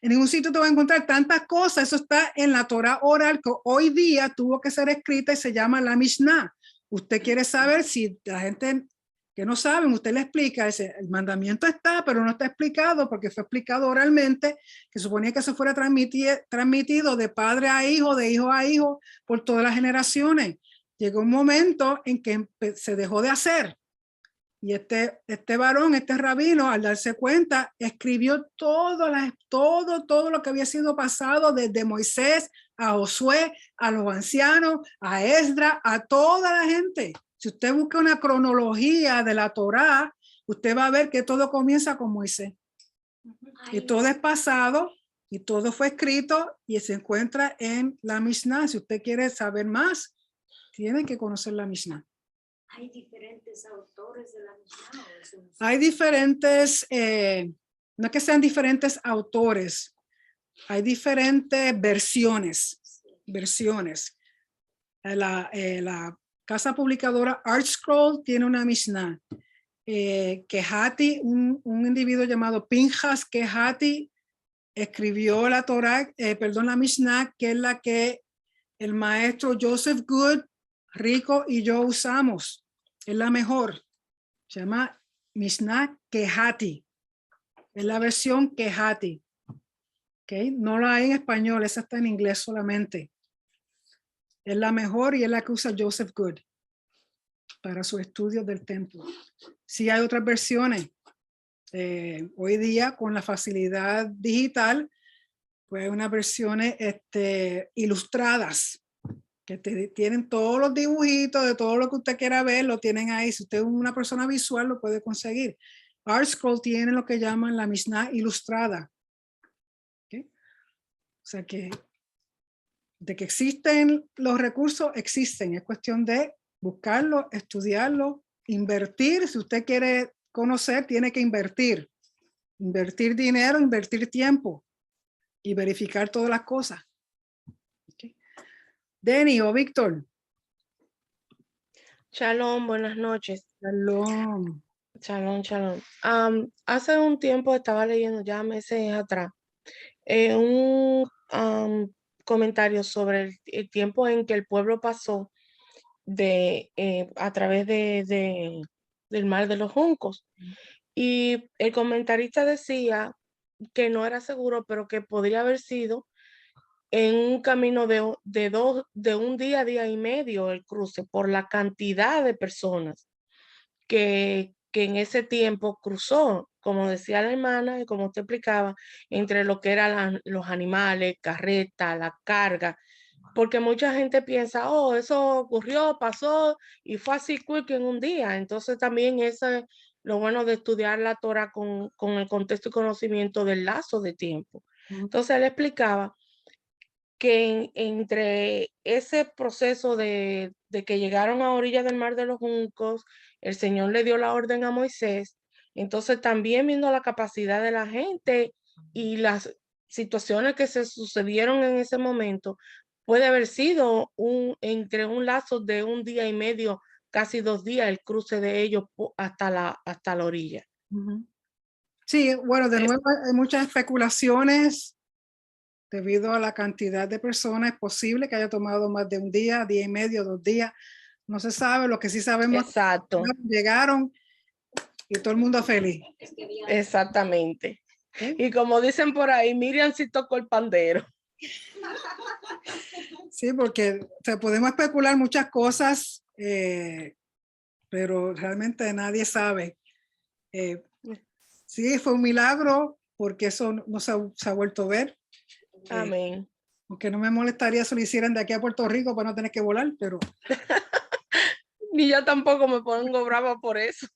En ningún sitio te va a encontrar tantas cosas. Eso está en la Torá oral que hoy día tuvo que ser escrita y se llama la Mishnah. Usted quiere saber si la gente que no saben, usted le explica, el mandamiento está, pero no está explicado porque fue explicado oralmente, que suponía que se fuera transmitido de padre a hijo, de hijo a hijo, por todas las generaciones. Llegó un momento en que se dejó de hacer. Y este varón, este rabino, al darse cuenta, escribió todo lo que había sido pasado desde Moisés a Josué, a los ancianos, a Esdras, a toda la gente. Si usted busca una cronología de la Torá, usted va a ver que todo comienza con Moisés. Y todo es pasado y todo fue escrito y se encuentra en la Mishnah. Si usted quiere saber más, tiene que conocer la Mishnah. ¿Hay diferentes autores de la Mishnah? Hay diferentes, no es que sean diferentes autores, hay diferentes versiones. La casa publicadora ArtScroll tiene una Mishnah. Kehati, un individuo llamado Pinchas Kehati, escribió la Torah, la Mishnah, que es la que el maestro Joseph Good, Rico y yo usamos. Es la mejor. Se llama Mishnah Kehati. Es la versión Kehati. ¿Okay? No la hay en español, esa está en inglés solamente. Es la mejor y es la que usa Joseph Good para sus estudios del templo. Sí hay otras versiones. Hoy día con la facilidad digital, pues hay unas versiones ilustradas que tienen todos los dibujitos de todo lo que usted quiera ver, lo tienen ahí. Si usted es una persona visual, lo puede conseguir. ArtScroll tiene lo que llaman la Mishnah ilustrada. ¿Okay? O sea que de que existen los recursos, existen. Es cuestión de buscarlo, estudiarlo, invertir. Si usted quiere conocer, tiene que invertir. Invertir dinero, invertir tiempo y verificar todas las cosas. Okay. Denny o Víctor. Shalom, buenas noches. Shalom. Shalom. Hace un tiempo estaba leyendo, ya meses atrás, un comentario sobre el tiempo en que el pueblo pasó a través de del Mar de los Juncos. Y el comentarista decía que no era seguro, pero que podría haber sido en un camino de un día y medio el cruce, por la cantidad de personas que en ese tiempo cruzó, como decía la hermana y como usted explicaba, entre lo que eran los animales, carreta, la carga, porque mucha gente piensa, oh, eso ocurrió, pasó y fue así quick en un día. Entonces también eso es lo bueno de estudiar la Torah con el contexto y conocimiento del lazo de tiempo. Entonces él explicaba que entre ese proceso de que llegaron a orillas del Mar de los Juncos, el Señor le dio la orden a Moisés. Entonces también viendo la capacidad de la gente y las situaciones que se sucedieron en ese momento, puede haber sido entre un lazo de un día y medio, casi 2 días, el cruce de ellos hasta la orilla. Sí, bueno, de nuevo hay muchas especulaciones debido a la cantidad de personas. Es posible que haya tomado más de un día y medio, 2 días. No se sabe. Lo que sí sabemos, exacto, llegaron y todo el mundo feliz. Exactamente. Y como dicen por ahí, Miriam sí tocó el pandero. Sí, porque podemos especular muchas cosas, pero realmente nadie sabe. Sí, fue un milagro, porque eso no se ha vuelto a ver. Amén. Aunque no me molestaría si lo hicieran de aquí a Puerto Rico para no tener que volar, pero... Ni yo tampoco me pongo brava por eso.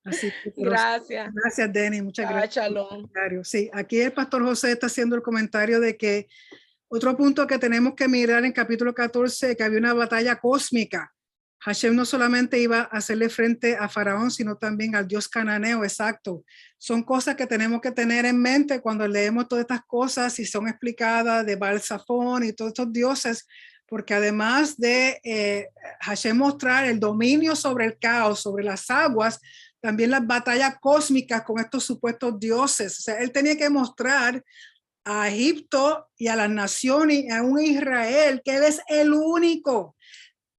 Así que, gracias. Gracias, Denny. Muchas gracias. Shalom. Sí, aquí el pastor José está haciendo el comentario de que otro punto que tenemos que mirar en capítulo 14, que había una batalla cósmica. Hashem no solamente iba a hacerle frente a Faraón, sino también al dios cananeo, exacto. Son cosas que tenemos que tener en mente cuando leemos todas estas cosas y son explicadas de Baal-Zafón y todos estos dioses, porque además de Hashem mostrar el dominio sobre el caos, sobre las aguas, también las batallas cósmicas con estos supuestos dioses. O sea, él tenía que mostrar a Egipto y a las naciones, a un Israel, que él es el único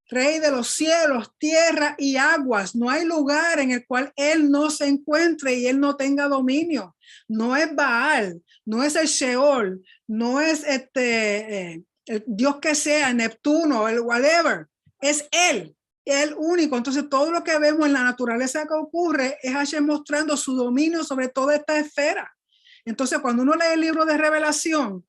Rey de los cielos, tierra y aguas. No hay lugar en el cual él no se encuentre y él no tenga dominio. No es Baal, no es el Sheol, no es el Dios que sea, Neptuno, el whatever. Es él, el único. Entonces todo lo que vemos en la naturaleza que ocurre es Hashem mostrando su dominio sobre toda esta esfera. Entonces cuando uno lee el libro de Revelación,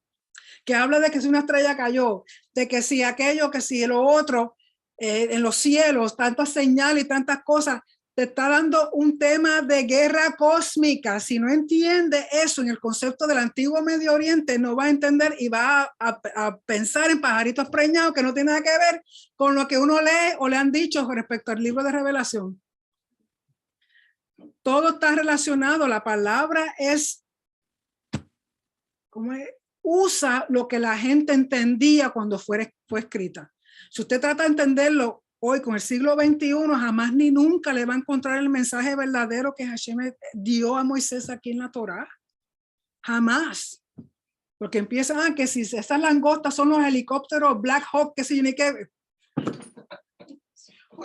que habla de que si una estrella cayó, de que si aquello, que si lo otro, en los cielos, tantas señales y tantas cosas, te está dando un tema de guerra cósmica. Si no entiende eso en el concepto del antiguo Medio Oriente, no va a entender y va a pensar en pajaritos preñados que no tiene nada que ver con lo que uno lee o le han dicho respecto al libro de Revelación. Todo está relacionado. La palabra es, ¿cómo es? Usa lo que la gente entendía cuando fue escrita. Si usted trata de entenderlo hoy con el siglo XXI, jamás ni nunca le va a encontrar el mensaje verdadero que Hashem dio a Moisés aquí en la Torá. Jamás. Porque empiezan que si esas langostas son los helicópteros Black Hawk, que se ni que...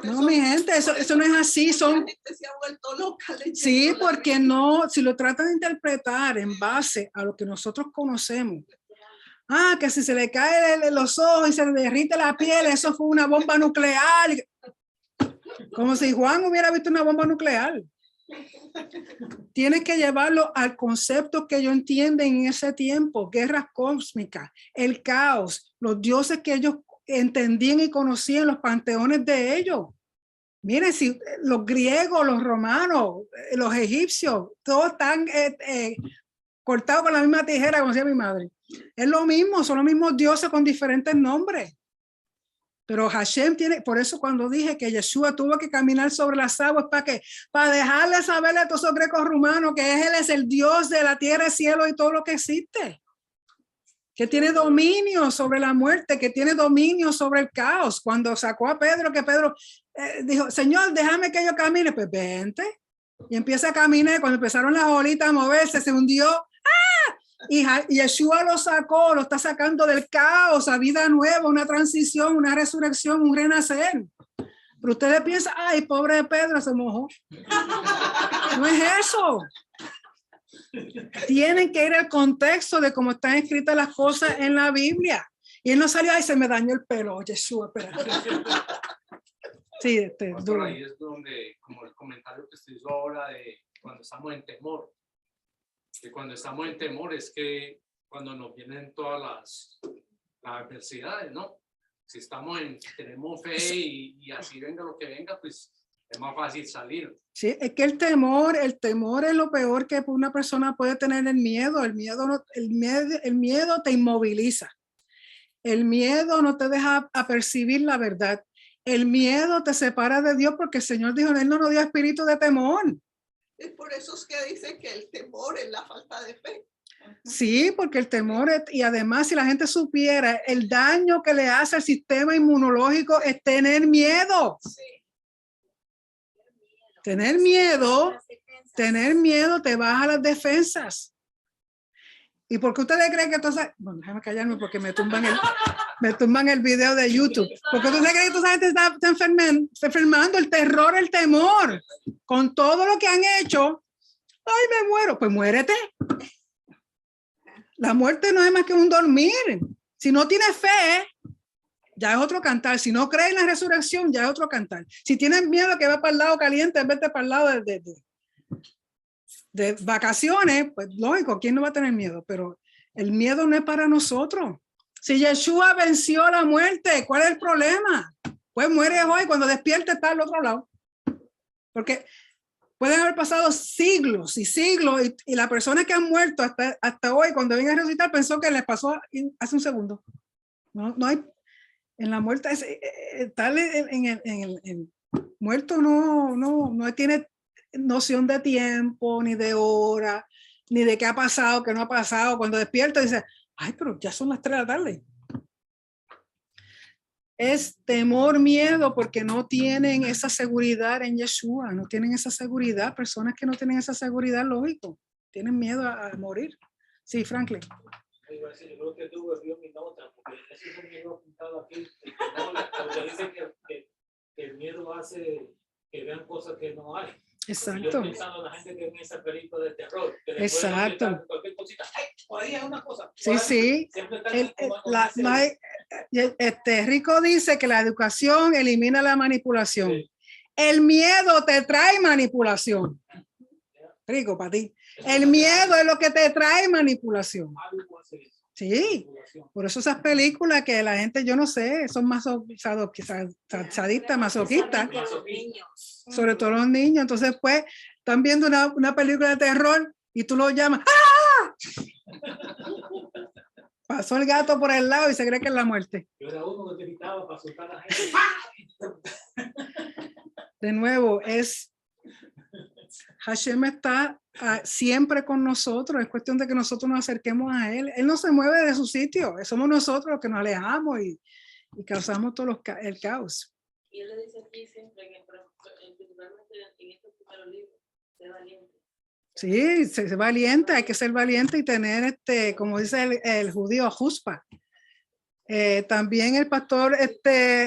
No, mi gente, eso no es así. Son... La gente se ha vuelto loca. Sí, porque no, si lo tratan de interpretar en base a lo que nosotros conocemos. Que si se le cae los ojos y se le derrite la piel, eso fue una bomba nuclear. Como si Juan hubiera visto una bomba nuclear. Tienes que llevarlo al concepto que ellos entienden en ese tiempo, guerras cósmicas, el caos, los dioses que ellos entendían y conocían, los panteones de ellos. Miren, si los griegos, los romanos, los egipcios, todos están cortados con la misma tijera, como decía mi madre. Es lo mismo, son los mismos dioses con diferentes nombres. Pero Hashem tiene, por eso cuando dije que Yeshua tuvo que caminar sobre las aguas, para dejarle saberle a todos esos grecos romanos que él es el Dios de la tierra, el cielo y todo lo que existe. Que tiene dominio sobre la muerte, que tiene dominio sobre el caos. Cuando sacó a Pedro, que Pedro dijo, Señor, déjame que yo camine. Pues vente. Y empieza a caminar. Cuando empezaron las olitas a moverse, se hundió. Y Yeshua lo sacó, lo está sacando del caos a vida nueva, una transición, una resurrección, un renacer. Pero ustedes piensan, ay, pobre de Pedro, se mojó. No es eso. Tienen que ir al contexto de cómo están escritas las cosas en la Biblia. Y él no salió, ay, se me dañó el pelo. Oye, espera. Sí, Por ahí es donde, como el comentario que usted hizo ahora de cuando estamos en temor. Que cuando estamos en temor es que cuando nos vienen todas las adversidades, ¿no? Si tenemos fe y así venga lo que venga, pues es más fácil salir. Sí, es que el temor es lo peor que una persona puede tener. El miedo te inmoviliza. El miedo no te deja apercibir la verdad. El miedo te separa de Dios porque el Señor dijo, Él no nos dio espíritu de temor. Es por eso es que dicen que el temor es la falta de fe. Sí, porque el temor y además si la gente supiera el daño que le hace al sistema inmunológico es tener miedo. Sí. Tener miedo te baja las defensas. ¿Y por qué ustedes creen que entonces, bueno, déjame callarme porque me tumban el video de YouTube? ¿Por qué ustedes creen que toda esa gente está enfermando? El terror, el temor, con todo lo que han hecho. Ay, me muero. Pues muérete. La muerte no es más que un dormir. Si no tienes fe, ya es otro cantar. Si no crees en la resurrección, ya es otro cantar. Si tienes miedo que va para el lado caliente en vez de para el lado de vacaciones, pues lógico, ¿quién no va a tener miedo? Pero el miedo no es para nosotros. Si Yeshua venció la muerte, ¿cuál es el problema? Pues mueres hoy, cuando despiertes está al otro lado. Porque pueden haber pasado siglos y siglos y la persona que ha muerto hasta hoy, cuando venga a resucitar, pensó que les pasó hace un segundo. No hay, en la muerte, tal en el muerto no tiene noción de tiempo, ni de hora, ni de qué ha pasado, qué no ha pasado. Cuando despierta dice, ay, pero ya son las 3 de la tarde. Es temor, miedo, porque no tienen esa seguridad en Yeshua, no tienen esa seguridad. Personas que no tienen esa seguridad, lógico, tienen miedo a morir. Sí, Franklin. Yo creo que tú vio mi nota, porque eso es un miedo apuntado aquí. Porque dice que el miedo hace que vean cosas que no hay. Exacto. Yo pensando en la gente que ve esa película de terror. Que exacto. Cualquier cosita, ¡ay! Por ahí hay una cosa. Sí, sí. Rico dice que la educación elimina la manipulación. Sí. El miedo te trae manipulación. Rico, para ti. El miedo es lo que te trae manipulación. Sí, por eso esas películas que la gente, yo no sé, son más sadistas, masoquistas, sobre todo los niños. Entonces, pues, están viendo una película de terror y tú lo llamas, ¡ah! Pasó el gato por el lado y se cree que es la muerte. Yo era uno que gritaba para asustar a la gente. De nuevo, Hashem está siempre con nosotros. Es cuestión de que nosotros nos acerquemos a Él. Él no se mueve de su sitio. Somos nosotros los que nos alejamos y causamos todo el caos. Y Él le dice aquí siempre, principalmente en estos primeros libros, sé valiente. Sí, sé valiente. Hay que ser valiente y tener, como dice el judío, juspa. También el pastor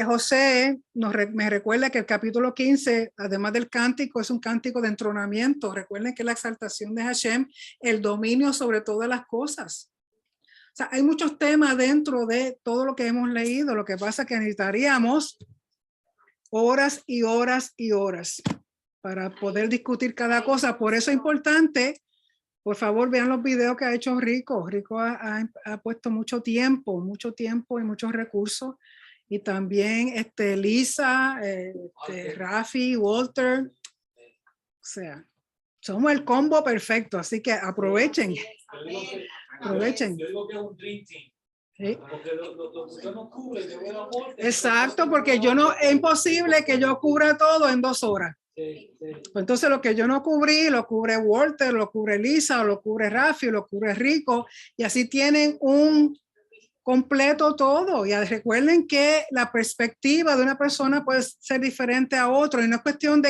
José me recuerda que el capítulo 15, además del cántico, es un cántico de entronamiento. Recuerden que la exaltación de Hashem, el dominio sobre todas las cosas. O sea, hay muchos temas dentro de todo lo que hemos leído. Lo que pasa es que necesitaríamos horas y horas y horas para poder discutir cada cosa. Por eso es importante. Por favor, vean los videos que ha hecho Rico. Rico ha puesto mucho tiempo y muchos recursos. Y también Lisa, Rafi, Walter. O sea, somos el combo perfecto. Así que aprovechen. Aprovechen. Yo digo que es un dream team. ¿Sí? Porque lo no cubre, yo veo amor. Exacto, porque es imposible que yo cubra todo en 2 horas. Sí. Entonces lo que yo no cubrí, lo cubre Walter, lo cubre Lisa, lo cubre Rafi, lo cubre Rico, y así tienen un completo todo. Y recuerden que la perspectiva de una persona puede ser diferente a otro, y no es cuestión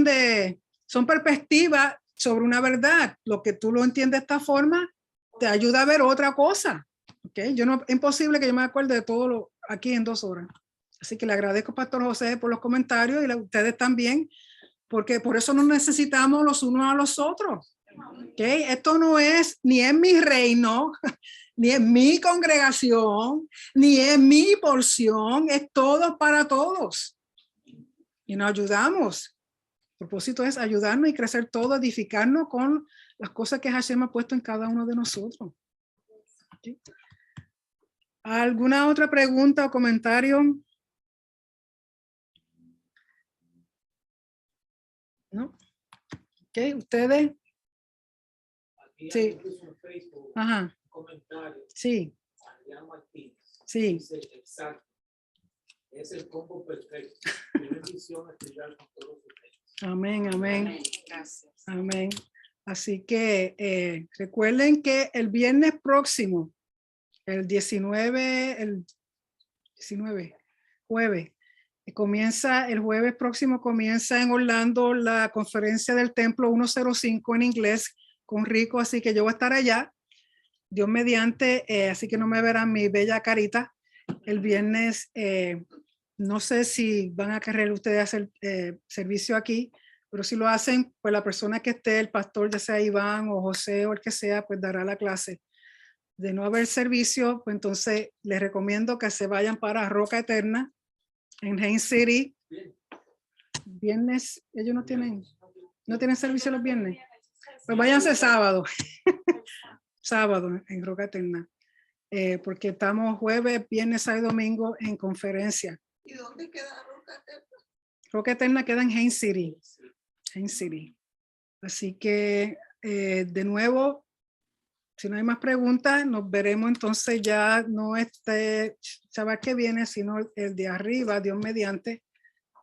de son perspectivas sobre una verdad. Lo que tú lo entiendes de esta forma te ayuda a ver otra cosa. ¿Okay? Es imposible que yo me acuerde de todo aquí en 2 horas. Así que le agradezco, Pastor José, por los comentarios y a ustedes también, porque por eso nos necesitamos los unos a los otros. ¿Okay? Esto no es ni en mi reino, ni en mi congregación, ni en mi porción, es todo para todos. Y nos ayudamos. El propósito es ayudarnos y crecer todo, edificarnos con las cosas que Hashem ha puesto en cada uno de nosotros. ¿Okay? ¿Alguna otra pregunta o comentario? ¿No? ¿Ok? ¿Ustedes? Aquí Sí. alguien puso en Facebook Ajá. un comentario. Sí. Adrián Martínez. Sí. Dice, exacto. Es el combo perfecto. Qué bendición estudiar con todos ustedes. Amén, amén. Amén. Gracias. Amén. Así que recuerden que el viernes próximo, el 19, jueves, el jueves próximo comienza en Orlando la conferencia del templo 105 en inglés con Rico, así que yo voy a estar allá, Dios mediante, así que no me verán mi bella carita el viernes. No sé si van a querer ustedes hacer servicio aquí, pero si lo hacen, pues la persona que esté, el pastor, ya sea Iván o José o el que sea, pues dará la clase. De no haber servicio, pues entonces les recomiendo que se vayan para Roca Eterna en Haines City. Viernes, ellos no tienen servicio los viernes. Pues váyanse sábado. Sábado en Roca Eterna. Porque estamos jueves, viernes, sábado y domingo en conferencia. ¿Y dónde queda Roca Eterna? Roca Eterna queda en Haines City. Haines City. Así que de nuevo, si no hay más preguntas, nos veremos entonces ya no este chaval que viene, sino el de arriba, Dios mediante,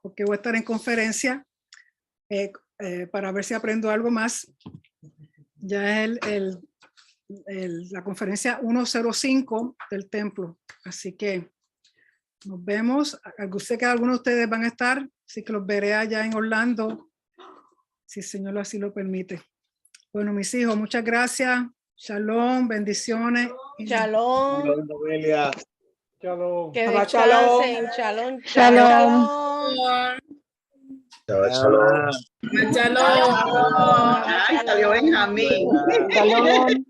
porque voy a estar en conferencia para ver si aprendo algo más. Ya es la conferencia 105 del templo. Así que nos vemos. Sé que algunos de ustedes van a estar, así que los veré allá en Orlando, si el Señor así lo permite. Bueno, mis hijos, muchas gracias. Shalom, bendiciones. Shalom. Shalom. Que Shabbat descansen. shalom. Shalom. Shalom. Shalom. Ay, salió Benjamín. Shalom.